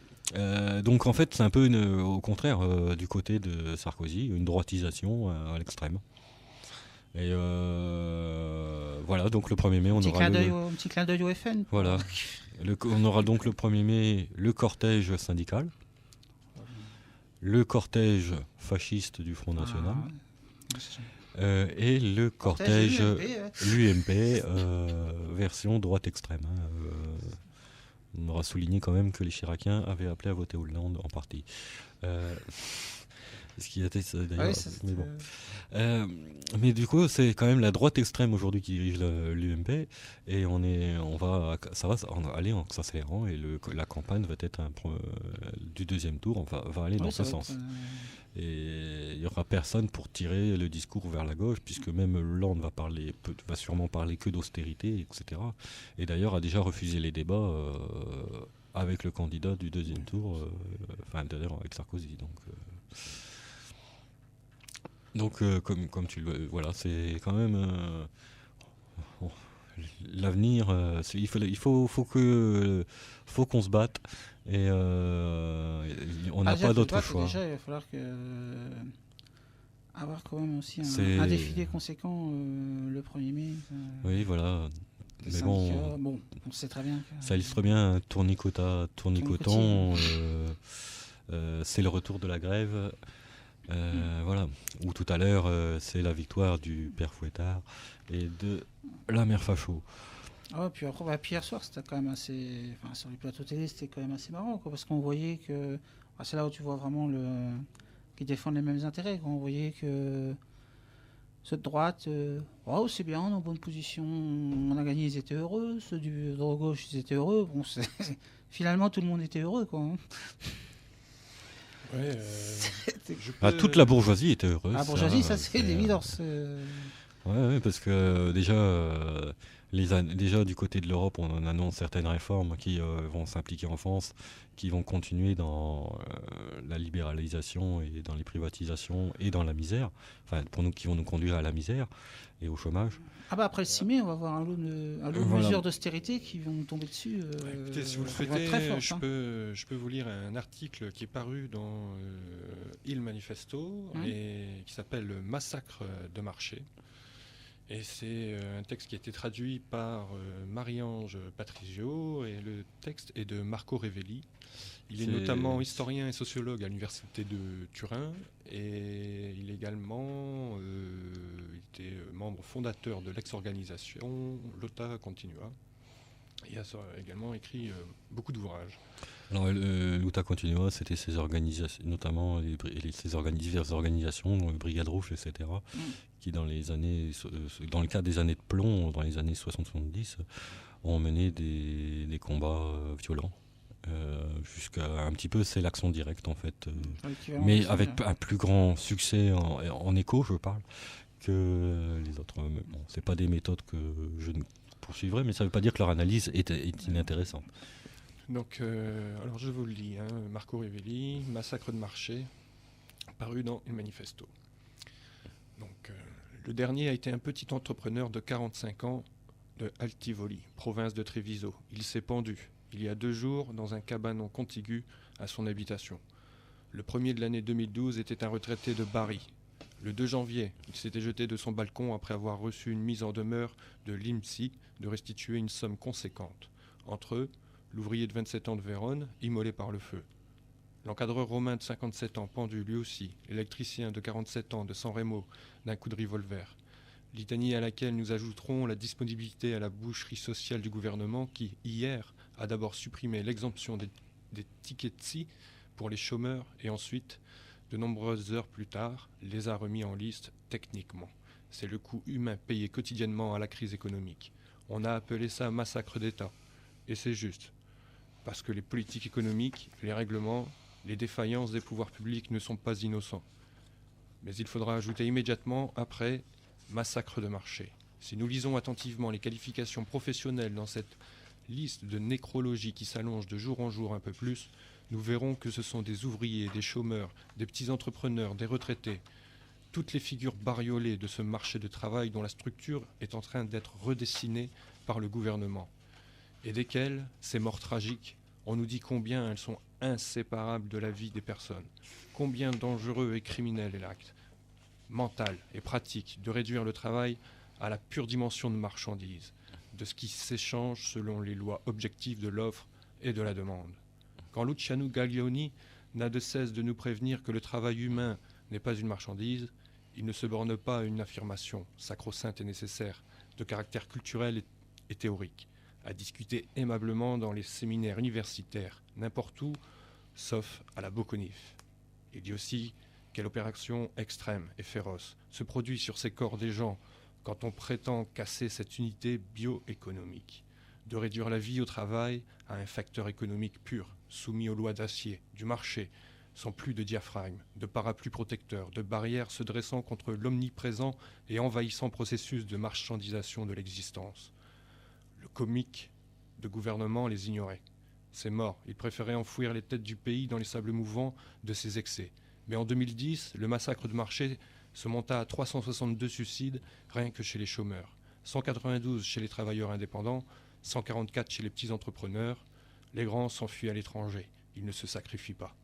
D: Donc en fait, c'est un peu au contraire du côté de Sarkozy, une droitisation à l'extrême. Et voilà, donc le 1er mai, on aura
B: un petit clin d'œil au FN.
D: Voilà. On aura donc le 1er mai le cortège syndical, le cortège fasciste du Front National et le cortège l'UMP version droite extrême. On aura souligné quand même que les Chiraciens avaient appelé à voter Hollande en partie. Ce qui était ça d'ailleurs. Mais bon. Mais du coup, c'est quand même la droite extrême aujourd'hui qui dirige l'UMP et ça va aller en s'accélérant et la campagne va être du deuxième tour, va aller dans ce sens. Et il n'y aura personne pour tirer le discours vers la gauche, puisque même Hollande va sûrement parler que d'austérité, etc. Et d'ailleurs a déjà refusé les débats avec le candidat du deuxième tour, d'ailleurs avec Sarkozy. Donc, comme tu le voilà, c'est quand même l'avenir. Il faut qu'on se batte et on n'a pas d'autre choix.
B: Déjà, il va falloir avoir quand même aussi un défilé conséquent le 1er mai.
D: Oui, voilà. Mais bon,
B: on sait très bien.
D: Ça illustre bien tournicoton. C'est le retour de la grève. Voilà, ou tout à l'heure c'est la victoire du père Fouettard et de la mère Facho.
B: Puis après, hier soir c'était quand même assez, sur les plateaux télé c'était quand même assez marrant parce qu'on voyait que c'est là où tu vois vraiment qu'ils défendent les mêmes intérêts. On voyait que ceux de droite, c'est bien, on est en bonne position, on a gagné, ils étaient heureux. Ceux de gauche, ils étaient heureux. Finalement tout le monde était heureux, quoi.
D: Toute la bourgeoisie était heureuse.
B: La bourgeoisie, ça c'est l'évidence.
D: Ouais, parce que déjà du côté de l'Europe, on annonce certaines réformes qui vont s'impliquer en France, qui vont continuer dans la libéralisation et dans les privatisations et dans la misère, pour nous qui vont nous conduire à la misère et au chômage.
B: Après le 6 mai, on va avoir un lot de mesures d'austérité qui vont tomber dessus.
C: Écoutez, si vous le souhaitez, je peux vous lire un article qui est paru dans Il Manifesto et qui s'appelle « Le massacre de marché ». Et c'est un texte qui a été traduit par Marie-Ange Patrizio et le texte est de Marco Revelli. Il est notamment historien et sociologue à l'université de Turin et il est également était membre fondateur de l'ex-organisation Lotta Continua. Il a également écrit beaucoup d'ouvrages.
D: Alors, Lotta Continua, c'était ces organisations, notamment diverses organisations, Brigade Rouge, etc., qui dans le cadre des années de plomb, dans les années 60-70, ont mené des combats violents. Jusqu'à un petit peu, c'est l'action directe en fait, mais avec un plus grand succès en écho, je parle, que les autres. C'est pas des méthodes que je ne poursuivrai, mais ça ne veut pas dire que leur analyse est inintéressante.
C: Donc, alors je vous le lis, Marco Revelli, Massacre de marché, paru dans Il Manifesto. Donc, le dernier a été un petit entrepreneur de 45 ans de Altivoli, province de Treviso. Il s'est pendu, il y a 2 jours, dans un cabanon contigu à son habitation. Le premier de l'année 2012 était un retraité de Bari. Le 2 janvier, il s'était jeté de son balcon après avoir reçu une mise en demeure de l'INPSI de restituer une somme conséquente. Entre eux, l'ouvrier de 27 ans de Vérone, immolé par le feu. L'encadreur romain de 57 ans, pendu lui aussi. L'électricien de 47 ans de San Remo, d'un coup de revolver. Litanie à laquelle nous ajouterons la disponibilité à la boucherie sociale du gouvernement qui, hier, a d'abord supprimé l'exemption des tickets pour les chômeurs et ensuite, de nombreuses heures plus tard, les a remis en liste techniquement. C'est le coût humain payé quotidiennement à la crise économique. On a appelé ça massacre d'État. Et c'est juste. Parce que les politiques économiques, les règlements, les défaillances des pouvoirs publics ne sont pas innocents. Mais il faudra ajouter immédiatement, après, massacre de marché. Si nous lisons attentivement les qualifications professionnelles dans cette liste de nécrologie qui s'allonge de jour en jour un peu plus, nous verrons que ce sont des ouvriers, des chômeurs, des petits entrepreneurs, des retraités, toutes les figures bariolées de ce marché de travail dont la structure est en train d'être redessinée par le gouvernement, et desquelles, ces morts tragiques, on nous dit combien elles sont inséparables de la vie des personnes, combien dangereux et criminel est l'acte, mental et pratique, de réduire le travail à la pure dimension de marchandise, de ce qui s'échange selon les lois objectives de l'offre et de la demande. Quand Luciano Gaglioni n'a de cesse de nous prévenir que le travail humain n'est pas une marchandise, il ne se borne pas à une affirmation, sacro-sainte et nécessaire, de caractère culturel et théorique, à discuter aimablement dans les séminaires universitaires, n'importe où, sauf à la Boconif. Il dit aussi quelle opération extrême et féroce se produit sur ces corps des gens quand on prétend casser cette unité bioéconomique, de réduire la vie au travail à un facteur économique pur, soumis aux lois d'acier, du marché, sans plus de diaphragme, de parapluie protecteur, de barrières se dressant contre l'omniprésent et envahissant processus de marchandisation de l'existence. Le comique de gouvernement les ignorait. C'est mort, il préférait enfouir les têtes du pays dans les sables mouvants de ses excès. Mais en 2010, le massacre de Marché se monta à 362 suicides rien que chez les chômeurs, 192 chez les travailleurs indépendants, 144 chez les petits entrepreneurs. Les grands s'enfuient à l'étranger, ils ne se sacrifient pas.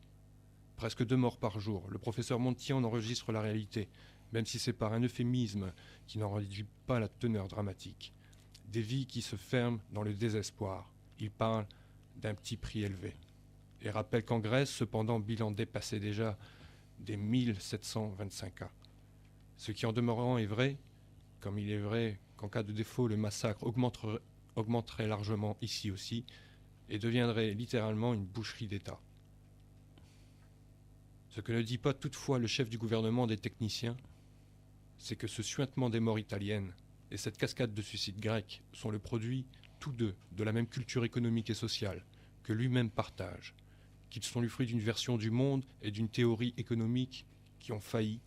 C: Presque 2 morts par jour, le professeur Monti en enregistre la réalité, même si c'est par un euphémisme qui n'en réduit pas la teneur dramatique. Des vies qui se ferment dans le désespoir. Il parle d'un petit prix élevé. Et rappelle qu'en Grèce, cependant, bilan dépassait déjà des 1725 cas. Ce qui en demeurant est vrai, comme il est vrai qu'en cas de défaut, le massacre augmenterait largement ici aussi et deviendrait littéralement une boucherie d'État. Ce que ne dit pas toutefois le chef du gouvernement des techniciens, c'est que ce suintement des morts italiennes et cette cascade de suicides grecs sont le produit, tous deux, de la même culture économique et sociale, que lui-même partage, qu'ils sont le fruit d'une version du monde et d'une théorie économique qui ont failli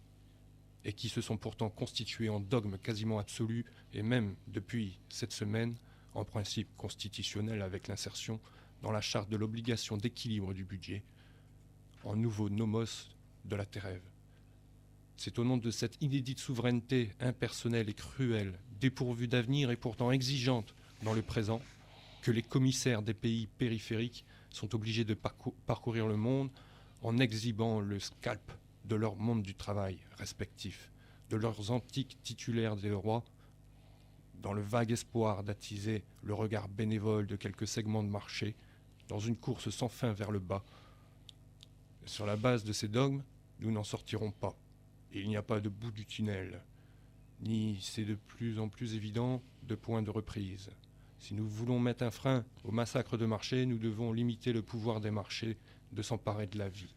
C: et qui se sont pourtant constitués en dogme quasiment absolu et même, depuis cette semaine, en principe constitutionnel avec l'insertion dans la charte de l'obligation d'équilibre du budget, en nouveau nomos de la Terrève. C'est au nom de cette inédite souveraineté impersonnelle et cruelle, dépourvue d'avenir et pourtant exigeante dans le présent, que les commissaires des pays périphériques sont obligés de parcourir le monde en exhibant le scalp de leur monde du travail respectif, de leurs antiques titulaires des rois, dans le vague espoir d'attiser le regard bénévole de quelques segments de marché, dans une course sans fin vers le bas. Sur la base de ces dogmes, nous n'en sortirons pas. Et il n'y a pas de bout du tunnel, ni, c'est de plus en plus évident, de point de reprise. Si nous voulons mettre un frein au massacre de marché, nous devons limiter le pouvoir des marchés de s'emparer de la vie.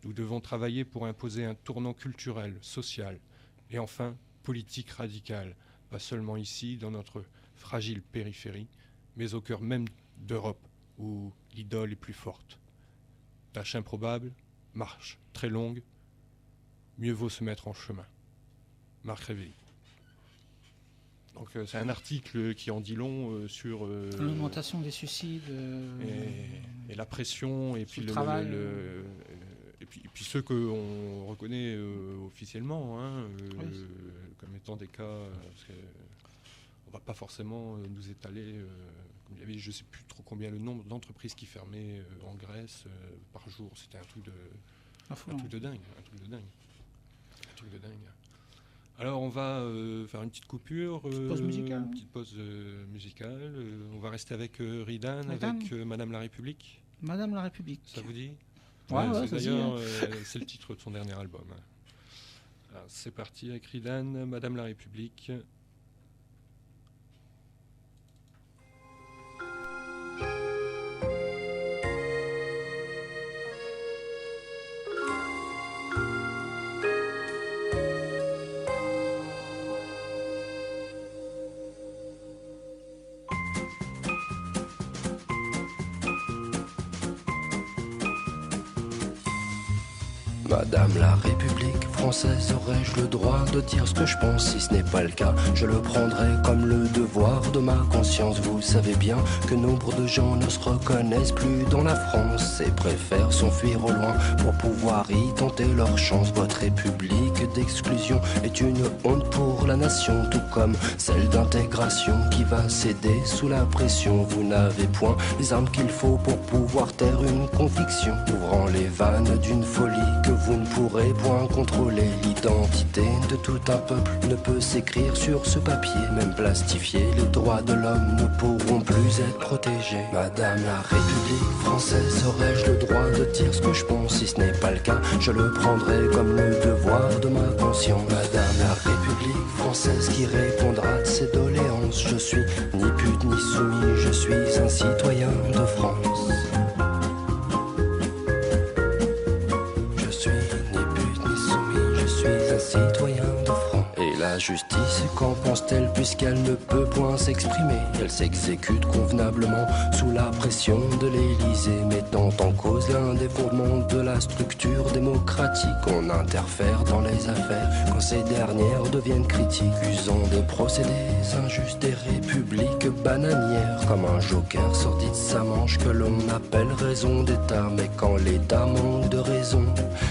C: Nous devons travailler pour imposer un tournant culturel, social et enfin politique radical, pas seulement ici, dans notre fragile périphérie, mais au cœur même d'Europe, où l'idole est plus forte. Tâche improbable, marche très longue, mieux vaut se mettre en chemin. Marc Réveilly. Donc c'est un article qui en dit long sur
B: l'augmentation des suicides
C: et la pression et puis
B: le travail.
C: Et puis ceux qu'on reconnaît officiellement
B: oui.
C: comme étant des cas parce que on va pas forcément nous étaler comme il y avait je sais plus trop combien le nombre d'entreprises qui fermaient en Grèce par jour, c'était un truc de dingue. Alors on va faire une petite coupure,
B: une petite pause
C: musicale. On va rester avec Ridan, avec Madame la République.
B: Madame la République.
C: Ça vous dit ?
B: Ouais,
C: d'ailleurs, c'est le titre de son dernier album. Alors, c'est parti avec Ridan, Madame la République.
E: Madame la République française, aurais-je le droit de dire ce que je pense? Si ce n'est pas le cas, je le prendrai comme le devoir de ma conscience. Vous savez bien que nombre de gens ne se reconnaissent plus dans la France et préfèrent s'enfuir au loin pour pouvoir y tenter leur chance. Votre République d'exclusion est une honte pour la nation, tout comme celle d'intégration qui va céder sous la pression. Vous n'avez point les armes qu'il faut pour pouvoir taire une conviction, ouvrant les vannes d'une folie que vous ne pourrez point contrôler. L'identité de tout un peuple ne peut s'écrire sur ce papier, même plastifié, les droits de l'homme ne pourront plus être protégés. Madame la République française, aurais-je le droit de dire ce que je pense? Si ce n'est pas le cas, je le prendrai comme le devoir de ma conscience. Madame la République française qui répondra de ses doléances, je suis ni pute ni soumis, je suis un citoyen de France. Je suis ni pute ni soumis, je suis un citoyen de France. Et la justice, qu'en pense-t-elle puisqu'elle ne peut point s'exprimer? Elle s'exécute convenablement sous la pression de l'Élysée, mettant en cause l'un des fondements de la structure démocratique. On interfère dans les affaires quand ces dernières deviennent critiques, usant des procédés injustes, des républiques bananières, comme un joker sorti de sa manche que l'on appelle raison d'État. Mais quand l'État manque de raison,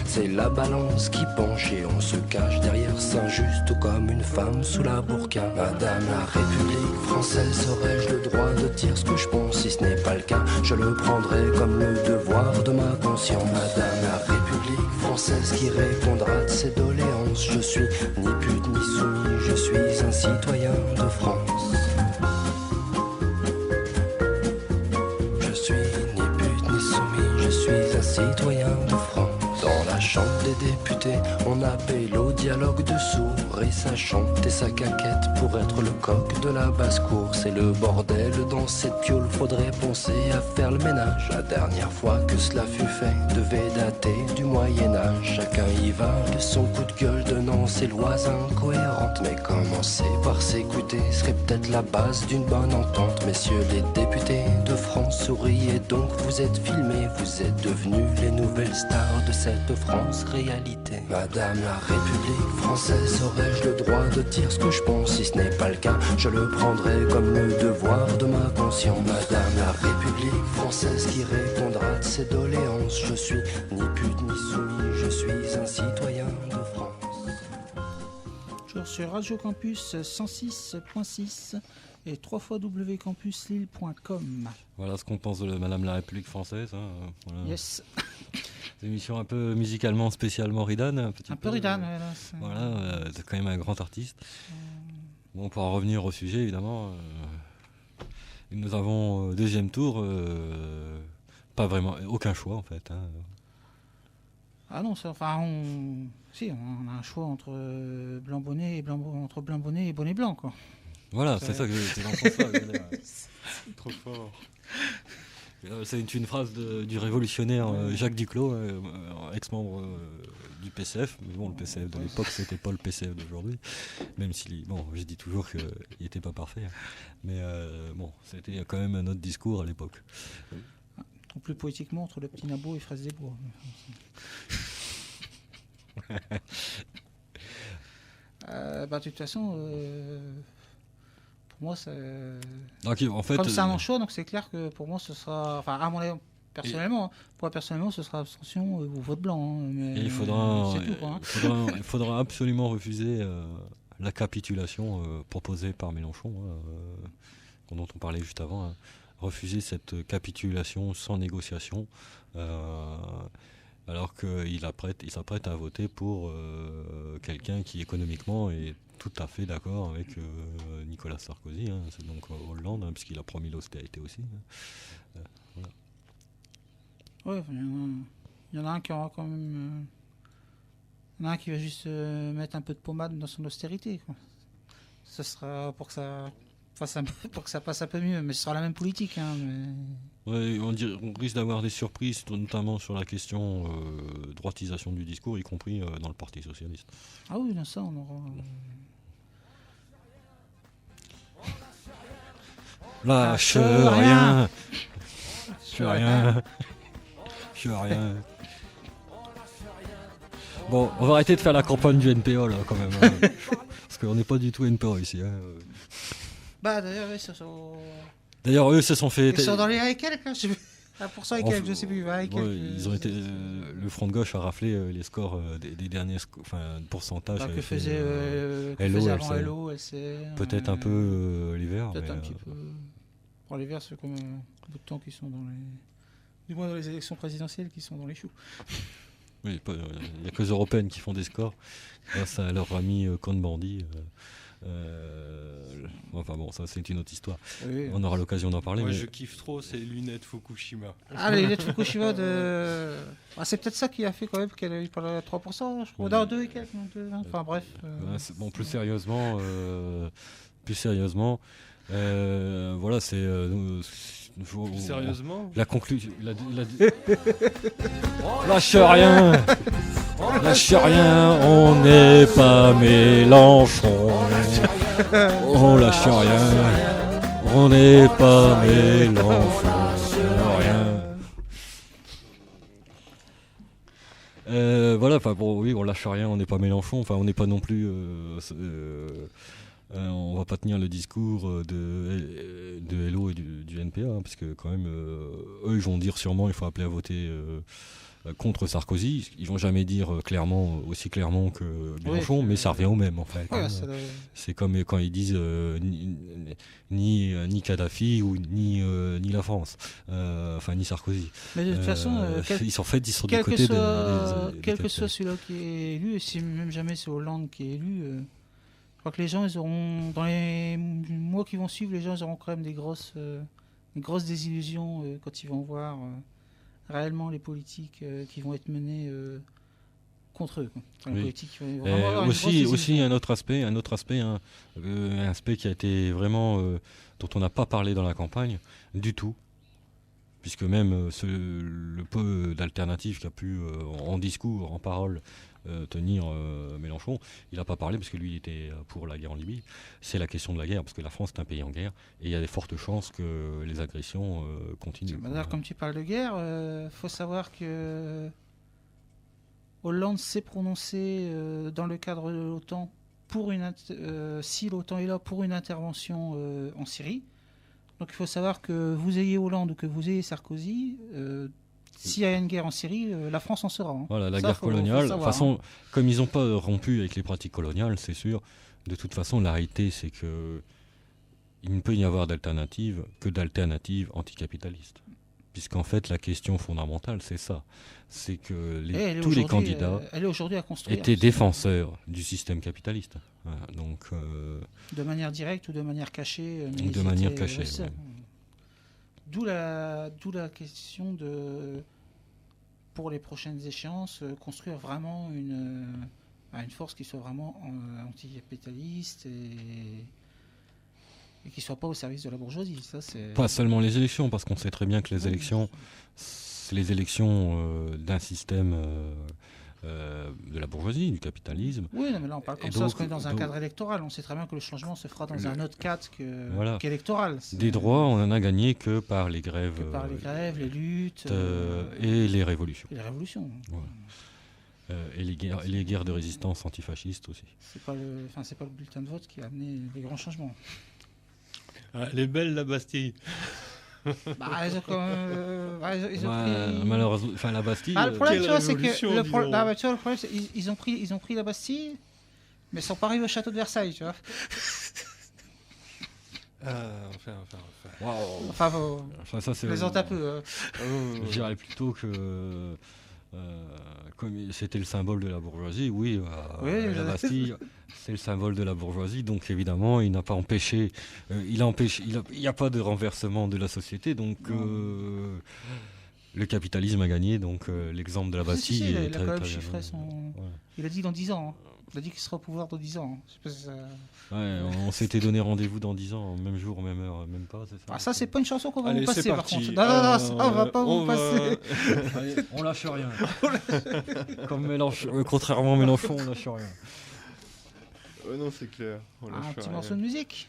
E: c'est la balance qui penche et on se cache derrière Saint-Just comme une femme sous la burqa. Madame la République française, aurais-je le droit de dire ce que je pense? Si ce n'est pas le cas, je le prendrai comme le devoir de ma conscience. Madame la République française qui répondra de ses doléances, je suis ni pute ni soumis, je suis un citoyen de France. Je suis ni pute ni soumis, je suis un citoyen de France. Dans la chambre des députés, on appelle au dialogue de sourds et ça chante et sa caquette pour être le coq de la basse-cour. C'est le bordel dans cette piole, faudrait penser à faire le ménage. La dernière fois que cela fut fait devait dater du Moyen-Âge. Chacun y va de son coup de gueule, donnant ses lois incohérentes. Mais commencer par s'écouter serait peut-être la base d'une bonne entente. Messieurs les députés de France, souriez donc, vous êtes filmés, vous êtes devenus les nouvelles stars de cette France réalité. Madame la République française, aurais-je le droit de dire ce que je pense? Si ce n'est pas le cas, je le prendrai comme le devoir de ma conscience. Madame la République française qui répondra de ses doléances, je suis ni pute ni soumis, je suis un citoyen de France.
B: Toujours sur Radio Campus 106.6 et www.campuslille.com.
D: Voilà ce qu'on pense de Madame la République française. Voilà.
B: Yes.
D: C'est une émission un peu musicalement spécialement Ridane. Un
B: peu Ridane,
D: voilà. C'est quand même un grand artiste. Bon, pour en revenir au sujet, évidemment, nous avons deuxième tour, pas vraiment, aucun choix en fait.
B: Ah non, on a un choix entre blanc bonnet et bonnet blanc, quoi.
D: Voilà, c'est ça que c'est dans ce sens-là.
C: Trop fort.
D: C'est une phrase du révolutionnaire Jacques Duclos, ex-membre du PCF. Mais bon, le PCF de l'époque, c'était pas le PCF d'aujourd'hui. Même si, bon, je dis toujours qu'il n'était pas parfait. Mais bon, c'était quand même un autre discours à l'époque.
B: Ou plus poétiquement, entre le petit nabot et Fraise des Bois. De toute façon... Moi,
D: donc, en fait,
B: comme c'est un non-choix, donc c'est clair que pour moi, ce sera, enfin, à mon avis, personnellement, ce sera abstention ou vote blanc. Mais
D: il faudra,
B: c'est tout, quoi,
D: il faudra absolument refuser la capitulation proposée par Mélenchon, dont on parlait juste avant. Refuser cette capitulation sans négociation, alors qu'il s'apprête à voter pour quelqu'un qui économiquement est tout à fait d'accord avec Nicolas Sarkozy, c'est donc Hollande, puisqu'il a promis l'austérité aussi. Voilà.
B: Ouais, il y en a un qui aura quand même. Il y en a un qui va juste mettre un peu de pommade dans son austérité, quoi. Ce sera pour que ça passe un peu mieux, mais ce sera la même politique.
D: Ouais, on risque d'avoir des surprises, notamment sur la question droitisation du discours, y compris dans le Parti Socialiste.
B: Ah oui, dans ça, on aura...
D: Lâche rien. Je rien. Bon, on va arrêter de faire la campagne du NPA là quand même. Hein. Parce qu'on n'est pas du tout NPA ici. Hein.
B: Bah d'ailleurs, ils sont...
D: D'ailleurs, eux se sont fait.
B: Ils sont dans les 1 et quelques, hein, je sais plus. 1% et quelques, je sais plus. 1 et quelques.
D: Ouais, ils ont été. Le Front de gauche a raflé les scores des derniers pourcentages.
B: Bah, que faisait avant LO, LCR.
D: Peut-être un peu l'hiver.
B: Peut-être
D: mais,
B: un petit peu. Pour l'hiver, c'est comme un bout de temps qu'ils sont dans les. Du moins dans les élections présidentielles qui sont dans les choux.
D: Oui, il n'y a que les européennes qui font des scores grâce à leur ami Cohn-Bendit. Enfin bon, ça c'est une autre histoire.
B: Oui.
D: On aura l'occasion d'en parler.
C: Moi
D: mais...
C: je kiffe trop ces lunettes Fukushima.
B: Ah, les lunettes Fukushima de. Ah, c'est peut-être ça qui a fait quand même qu'elle a eu par 3%, je crois. Non, 2 et quelques. Non, 2, hein. Enfin bref.
D: Bon, plus sérieusement, voilà, c'est.
C: Sérieusement
D: La conclusion. Lâche rien! Lâche rien, on n'est pas Mélenchon. On lâche rien, on n'est pas Mélenchon. Rien. Voilà, enfin bon, oui, on lâche rien, on n'est pas Mélenchon. Enfin, on n'est pas non plus. On va pas tenir le discours de LO et du NPA, hein, parce que quand même, eux, ils vont dire sûrement il faut appeler à voter contre Sarkozy. Ils vont jamais dire aussi clairement que Mélenchon, oui, mais ça revient au même en fait.
B: Ouais,
D: c'est comme quand ils disent ni Kadhafi ou ni la France, enfin ni Sarkozy.
B: Mais de toute façon,
D: ils sont du côté
B: quel que soit celui-là qui est élu, et si même jamais c'est Hollande qui est élu. Je crois que les gens, ils auront, dans les mois qui vont suivre, les gens ils auront quand même des grosses désillusions quand ils vont voir réellement les politiques qui vont être menées contre eux. Enfin,
D: oui.
B: Aussi
D: un autre aspect, un aspect qui a été vraiment dont on n'a pas parlé dans la campagne du tout. Puisque même le peu d'alternatives qu'a pu, en discours, en parole, tenir Mélenchon, il n'a pas parlé parce que lui il était pour la guerre en Libye. C'est la question de la guerre, parce que la France est un pays en guerre, et il y a des fortes chances que les agressions continuent.
B: Comme tu parles de guerre, faut savoir que Hollande s'est prononcé dans le cadre de l'OTAN si l'OTAN est là pour une intervention en Syrie. Donc il faut savoir que vous ayez Hollande ou que vous ayez Sarkozy, s'il y a une guerre en Syrie, la France en sera. Hein.
D: Voilà, la guerre coloniale. De toute façon, comme ils n'ont pas rompu avec les pratiques coloniales, c'est sûr. De toute façon, la réalité, c'est que il ne peut y avoir d'alternative que d'alternatives anticapitalistes. Puisqu'en fait, la question fondamentale, c'est ça. C'est que tous les candidats étaient défenseurs du système capitaliste. Voilà, donc,
B: de manière directe ou de manière cachée.
D: De manière cachée, ouais.
B: D'où la question de, pour les prochaines échéances, construire vraiment une force qui soit vraiment anticapitaliste et qui ne soit pas au service de la bourgeoisie. Ça, c'est...
D: Pas seulement les élections, parce qu'on sait très bien que les élections, c'est les élections d'un système de la bourgeoisie, du capitalisme.
B: Oui, non, mais là on parle comme ça, parce qu'on est dans un cadre électoral. On sait très bien que le changement se fera dans un autre cadre qu'électoral.
D: Des droits, on n'en a gagné que par les grèves.
B: Les luttes.
D: Et les révolutions.
B: Et les révolutions.
D: Voilà. Et les guerres de résistance antifascistes aussi.
B: C'est pas le bulletin de vote qui a amené les grands changements.
C: Ah, elle est belle la Bastille.
B: Ils ont quand même,
D: malheureusement, enfin la Bastille.
B: Le problème, tu vois, c'est que le problème, c'est ils ont pris la Bastille, mais ils sont pas arrivés au château de Versailles, tu vois.
D: Enfin, ça c'est.
B: Plaisante un peu.
D: Je dirais plutôt que. Comme c'était le symbole de la bourgeoisie, la Bastille, c'est le symbole de la bourgeoisie, donc évidemment, il n'a pas empêché, il n'y a pas de renversement de la société, donc le capitalisme a gagné, donc l'exemple de la Bastille
B: il a quand même chiffré Il a dit dans 10 ans. Il a dit qu'il sera au pouvoir dans 10 ans.
D: On s'était donné rendez-vous dans 10 ans, même jour, même heure, même pas, c'est ça.
B: Ah, ça, c'est pas une chanson qu'on va vous passer,
C: par contre.
B: Non, ça, on va pas vous passer.
D: Allez, on lâche rien. Comme contrairement à Mélenchon, on lâche rien.
C: Non, c'est clair.
B: Un petit morceau de musique.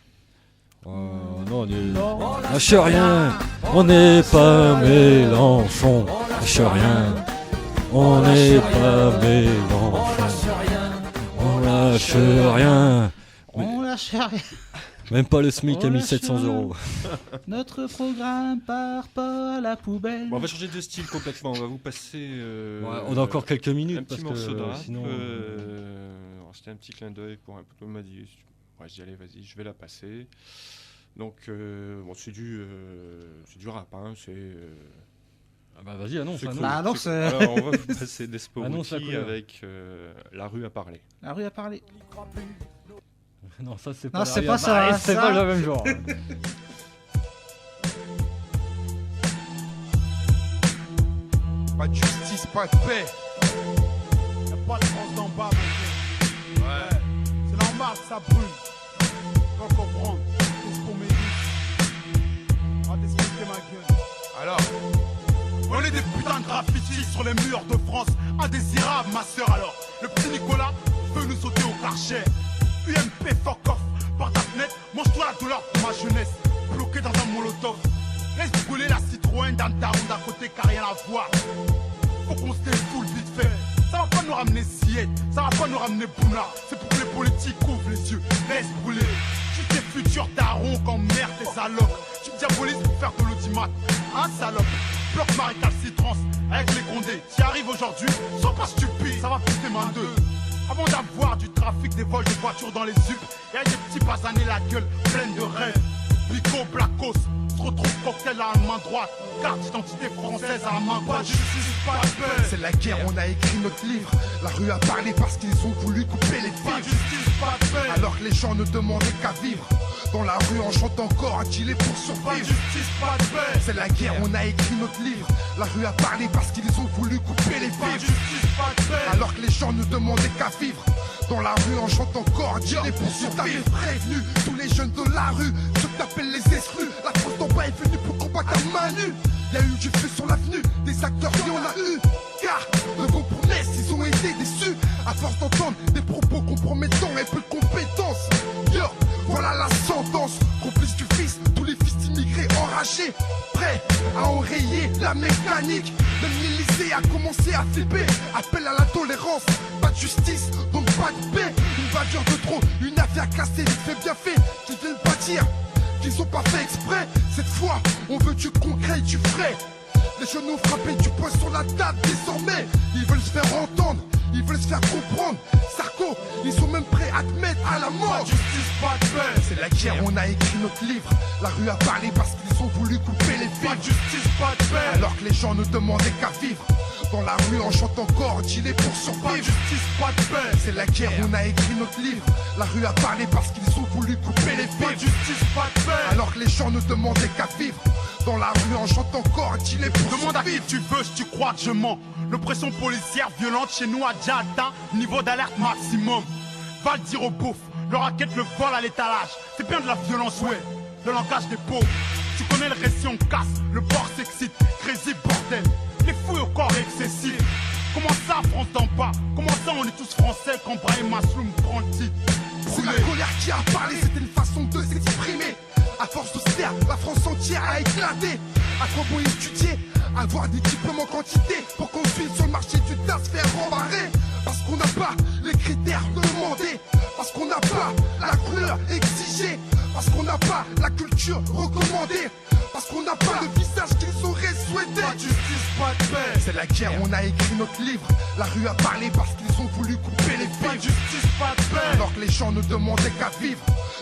D: Non, lâche rien. On n'est pas Mélenchon. Lâche rien. On n'est pas Mélenchon. lâche rien.
B: On lâche rien.
D: Même pas le SMIC
B: On
D: a mis
B: lâche
D: 700
B: rien.
D: euros.
B: Notre programme part pas à la poubelle.
C: Bon, on va changer de style complètement. On va vous passer.
D: On a encore quelques minutes
C: un petit
D: parce
C: morceau de
D: que
C: rap.
D: sinon.
C: Alors, c'était un petit clin d'œil pour un peu. On m'a dit. Ouais, je dis allez, vas-y, je vais la passer. Donc, bon, c'est du rap, hein.
D: Ah bah vas-y, annonce.
C: C'est cool.
B: Bah, annonce,
C: C'est cool. Alors, on va vous passer
D: Annonce la
C: Desporuti
D: couleur.
C: avec La rue à parler.
B: La rue a parlé.
D: Non, ça c'est
B: Non,
D: pas.
B: c'est
D: la-
B: pas ça,
D: bah, c'est
B: ça.
D: pas le même genre.
G: Pas de justice, pas de paix. Y'a pas de France d'en bas, maintenant. Ouais. C'est normal que ça brûle. Faut comprendre. C'est pour mes vies. Va t'expliquer ma gueule. Alors, on est des putains de graffitis sur les murs de France. Indésirables, ma sœur, alors. Le petit Nicolas veut nous sauter au karcher. UMP, fuck off. Par ta fenêtre, mange-toi la douleur de ma jeunesse. Bloqué dans un molotov. Laisse brûler la Citroën dans ta ronde à côté car rien à voir. Faut qu'on se défoule vite fait. Ça va pas nous ramener Siet, ça va pas nous ramener Bouna. C'est pour que les politiques ouvrent les yeux. Laisse brûler. Tu t'es futur daron quand merde tes allocs. Tu me diabolises pour faire de l'audimat. Hein salope. Bloc marécalcitrance avec les condés. T'y arrives aujourd'hui, sois pas stupide. Ça va péter main deux. Avant d'avoir du trafic, des vols de voitures dans les UP, y'a des petits basanés la gueule pleine de rêves. Pico, Blackos, se retrouve cocktail à la main droite, carte d'identité française à la main gauche. Pas de justice, pas de paix.
H: C'est la guerre, on a écrit notre livre. La rue a parlé parce qu'ils ont voulu couper les
G: Pas de
H: fils.
G: justice, pas de paix.
H: Alors que les gens ne demandaient qu'à vivre. Dans la rue, on chante encore un gilet pour
G: Pas de
H: survivre.
G: justice, pas de paix.
H: C'est la guerre, on a écrit notre livre. La rue a parlé parce qu'ils ont voulu couper les
G: Pas de
H: fils.
G: justice, pas de paix.
H: Alors que les gens ne demandaient qu'à vivre. Dans la rue, on chante encore un gilet pour survivre. T'avais prévenu tous les jeunes de la rue, ceux que t'appelles les exclus. La France d'en bas est venue pour combattre à main nue. Y'a eu du feu sur l'avenue, des acteurs qui en a eu. Car de vos promesses, ils ont été déçus. À force d'entendre des propos compromettants et peu de compétences. Yo, voilà la sentence. Complice du fils, tous les fils d'immigrés enragés. Prêts à enrayer la mécanique. Même l'Élysée a commencé à flipper. Appel à la tolérance, pas de justice, donc pas de paix. Une bavure de trop, une affaire classée, fait bien fait. Qu'ils viennent pas dire qu'ils ont pas fait exprès. Cette fois, on veut du concret et du frais. Les jeunes ont frappé du poing sur la table désormais. Ils veulent se faire entendre, ils veulent se faire comprendre. Sarko, ils sont même prêts à te mettre à la
G: Pas
H: mort.
G: de justice, pas de paix.
H: C'est la guerre, on a écrit notre livre. La rue a parlé parce qu'ils ont voulu couper les
G: Pas de
H: fils.
G: justice, pas de paix.
H: Alors que les gens ne demandaient qu'à vivre. Dans la rue, on chante encore un gilet pour
G: Pas de
H: survivre.
G: justice, pas de paix.
H: C'est la guerre, on a écrit notre livre. La rue a parlé parce qu'ils ont voulu couper les
G: Pas de
H: fils.
G: justice, pas de paix.
H: Alors que les gens ne demandaient qu'à vivre. Dans la rue, on chante encore un gilet pour
G: Demande à qui
H: survivre.
G: tu veux si tu crois que je mens. L'oppression policière violente chez nous a déjà atteint niveau d'alerte maximum. Va le dire aux beaufs, leur raquette le vol à l'étalage. C'est bien de la violence, ouais, le langage des pauvres. Tu connais le récit, on casse, le port s'excite. Crazy bordel, les fouilles au corps excessif. Comment ça, France d'en bas? Comment ça, on est tous français quand Brahim Masloum prend le titre?
H: C'est la colère qui a parlé, c'était une façon de s'exprimer. À force de se taire, la France entière a éclaté. À quoi bon étudier, avoir des diplômes en quantité pour qu'ensuite sur le marché du tas se faire rembarrer? Parce qu'on n'a pas les critères demandés, parce qu'on n'a pas la couleur exigée, parce qu'on n'a pas la culture recommandée, parce qu'on n'a pas le visage qu'ils auraient souhaité.
G: Pas de justice, pas de paix.
H: C'est la guerre, on a écrit notre livre. La rue a parlé parce qu'ils ont voulu couper les
G: Pas de
H: fils.
G: justice, pas de paix.
H: Alors que les gens ne demandaient qu'à vivre.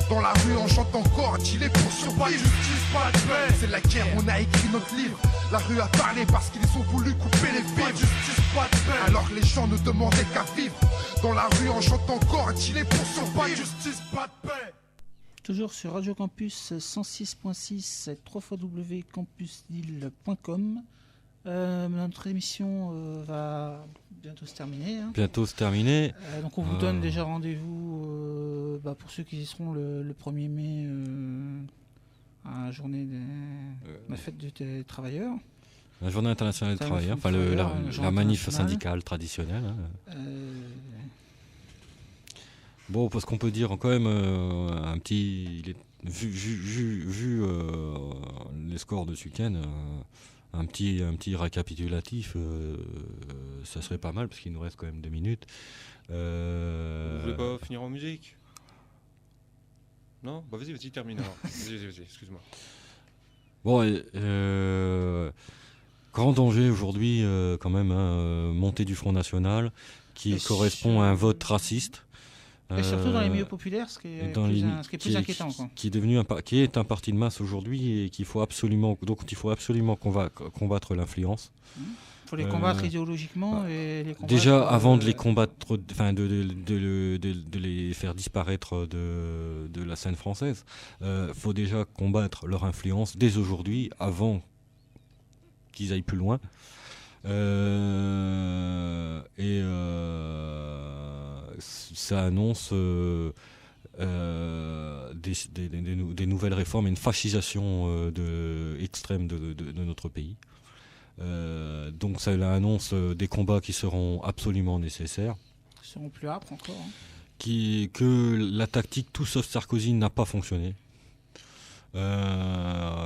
H: Dans la rue, on chante encore un gilet pour
G: Pas de
H: survivre.
G: justice, pas de paix.
H: C'est la guerre, on a écrit notre livre. La rue a parlé parce qu'ils ont voulu couper les
G: Pas de
H: fils.
G: justice, pas de paix.
H: Alors que les gens ne demandaient qu'à vivre. Dans la rue, on chante encore un gilet pour
G: Pas de
H: survivre.
G: justice, pas de paix.
B: Toujours sur Radio Campus 106.6 et www.campuslille.com. Notre émission va bientôt se terminer. Hein.
D: Bientôt se terminer.
B: Donc on vous donne déjà rendez-vous pour ceux qui y seront le 1er mai à la journée de la fête des travailleurs.
D: La journée internationale des
B: Ça,
D: travailleurs,
B: le
D: enfin
B: travailleur,
D: la
B: journée
D: manif
B: internationale.
D: syndicale traditionnelle. Hein.
B: Euh,
D: Bon, parce qu'on peut dire quand même un petit. Vu les scores de ce week-end, un petit récapitulatif, ça serait pas mal, parce qu'il nous reste quand même 2 minutes.
C: Vous voulez pas finir en musique? Non? Bah vas-y, termine alors. Vas-y, excuse-moi.
D: Bon, grand danger aujourd'hui, quand même, montée du Front National, qui correspond à un vote raciste.
B: Et surtout dans les milieux populaires, ce qui est plus inquiétant. Quoi.
D: Qui est un parti de masse aujourd'hui et qu'il faut absolument combattre l'influence.
B: Il faut les combattre idéologiquement et les combattre,
D: déjà avant de les combattre, de les faire disparaître de la scène française. Faut déjà combattre leur influence dès aujourd'hui, avant qu'ils aillent plus loin. Ça annonce des nouvelles réformes et une fascisation extrême de notre pays. Donc ça annonce des combats qui seront absolument nécessaires.
B: Ils seront plus âpres encore. Hein.
D: Que la tactique tout sauf Sarkozy n'a pas fonctionné.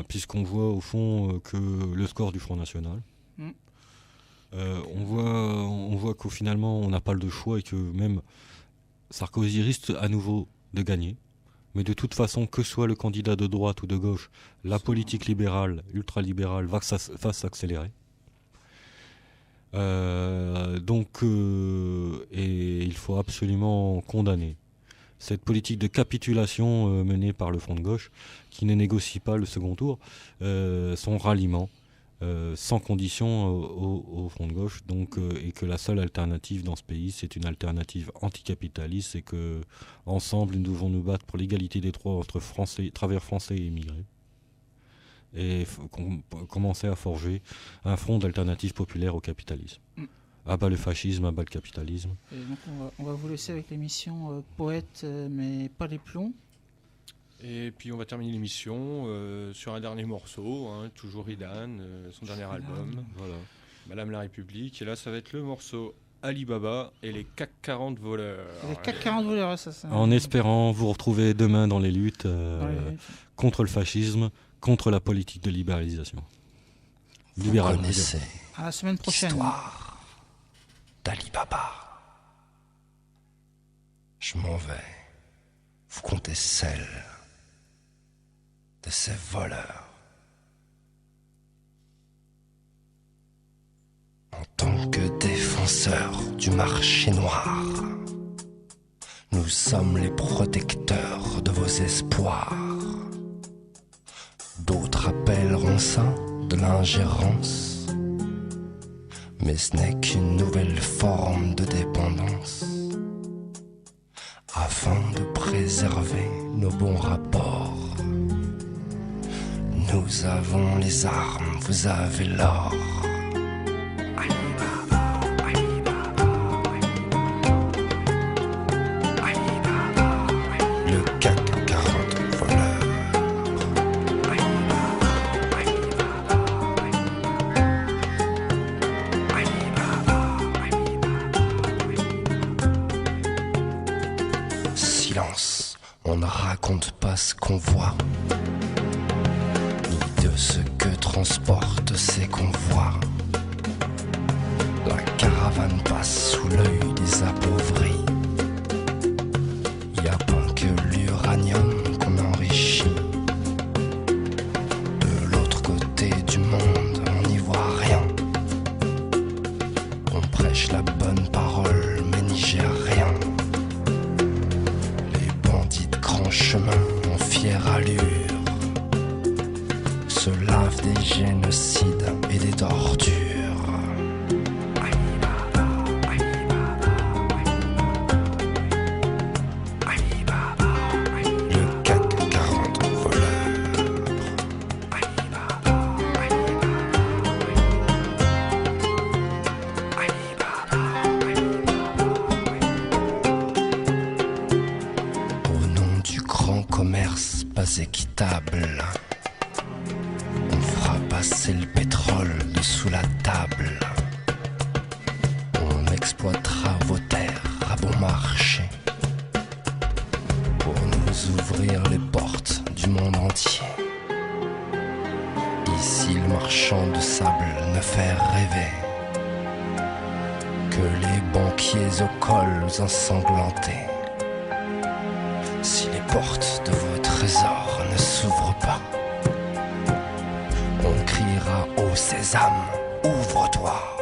D: Puisqu'on voit au fond que le score du Front National. On voit qu'au finalement on n'a pas le choix et que même Sarkozy risque à nouveau de gagner. Mais de toute façon, que soit le candidat de droite ou de gauche, la politique libérale, ultralibérale va s'accélérer. Et il faut absolument condamner cette politique de capitulation menée par le Front de gauche, qui ne négocie pas le second tour, son ralliement. Sans condition au Front de gauche, et que la seule alternative dans ce pays, c'est une alternative anticapitaliste, et que ensemble nous devons nous battre pour l'égalité des droits entre travailleurs français et immigrés, et commencer à forger un front d'alternative populaire au capitalisme. À bas le fascisme, à bas le capitalisme.
B: Et donc on va vous laisser avec l'émission Poète, mais pas les plombs.
C: Et puis on va terminer l'émission sur un dernier morceau, toujours Idan, son dernier album, voilà. Madame la République. Et là ça va être le morceau Alibaba et les CAC 40 voleurs.
B: Les CAC 40 voleurs, ça.
D: En espérant vous retrouver demain dans les luttes contre le fascisme, contre la politique de libéralisation.
E: Vous connaissez
B: à la semaine prochaine.
E: L'histoire d'Alibaba. Je m'en vais. Vous comptez celle de ces voleurs. En tant que défenseurs du marché noir, nous sommes les protecteurs de vos espoirs. D'autres appelleront ça de l'ingérence, mais ce n'est qu'une nouvelle forme de dépendance. Afin de préserver nos bons rapports, nous avons les armes, vous avez l'or. Le CAC 40 voleur. Silence, on ne raconte pas ce qu'on voit, ce que transportent ces convois. La caravane passe sous l'œil des appauvris. Y a pas que l'uranium qu'on enrichit. De l'autre côté du monde, on n'y voit rien. On prêche la bonne parole, mais n'y gère rien. Les bandits de grand chemin en fière allure se lave des génocides et des tortures. Le CAC 40 voleur. Au nom du grand commerce pas équitable, passer le pétrole dessous la table. On exploitera vos terres à bon marché pour nous ouvrir les portes du monde entier. Ici le marché marchand de sable ne fait rêver que les banquiers aux cols ensanglantés. Si les portes de vos trésors ne s'ouvrent pas, on criera au sésame, ouvre-toi.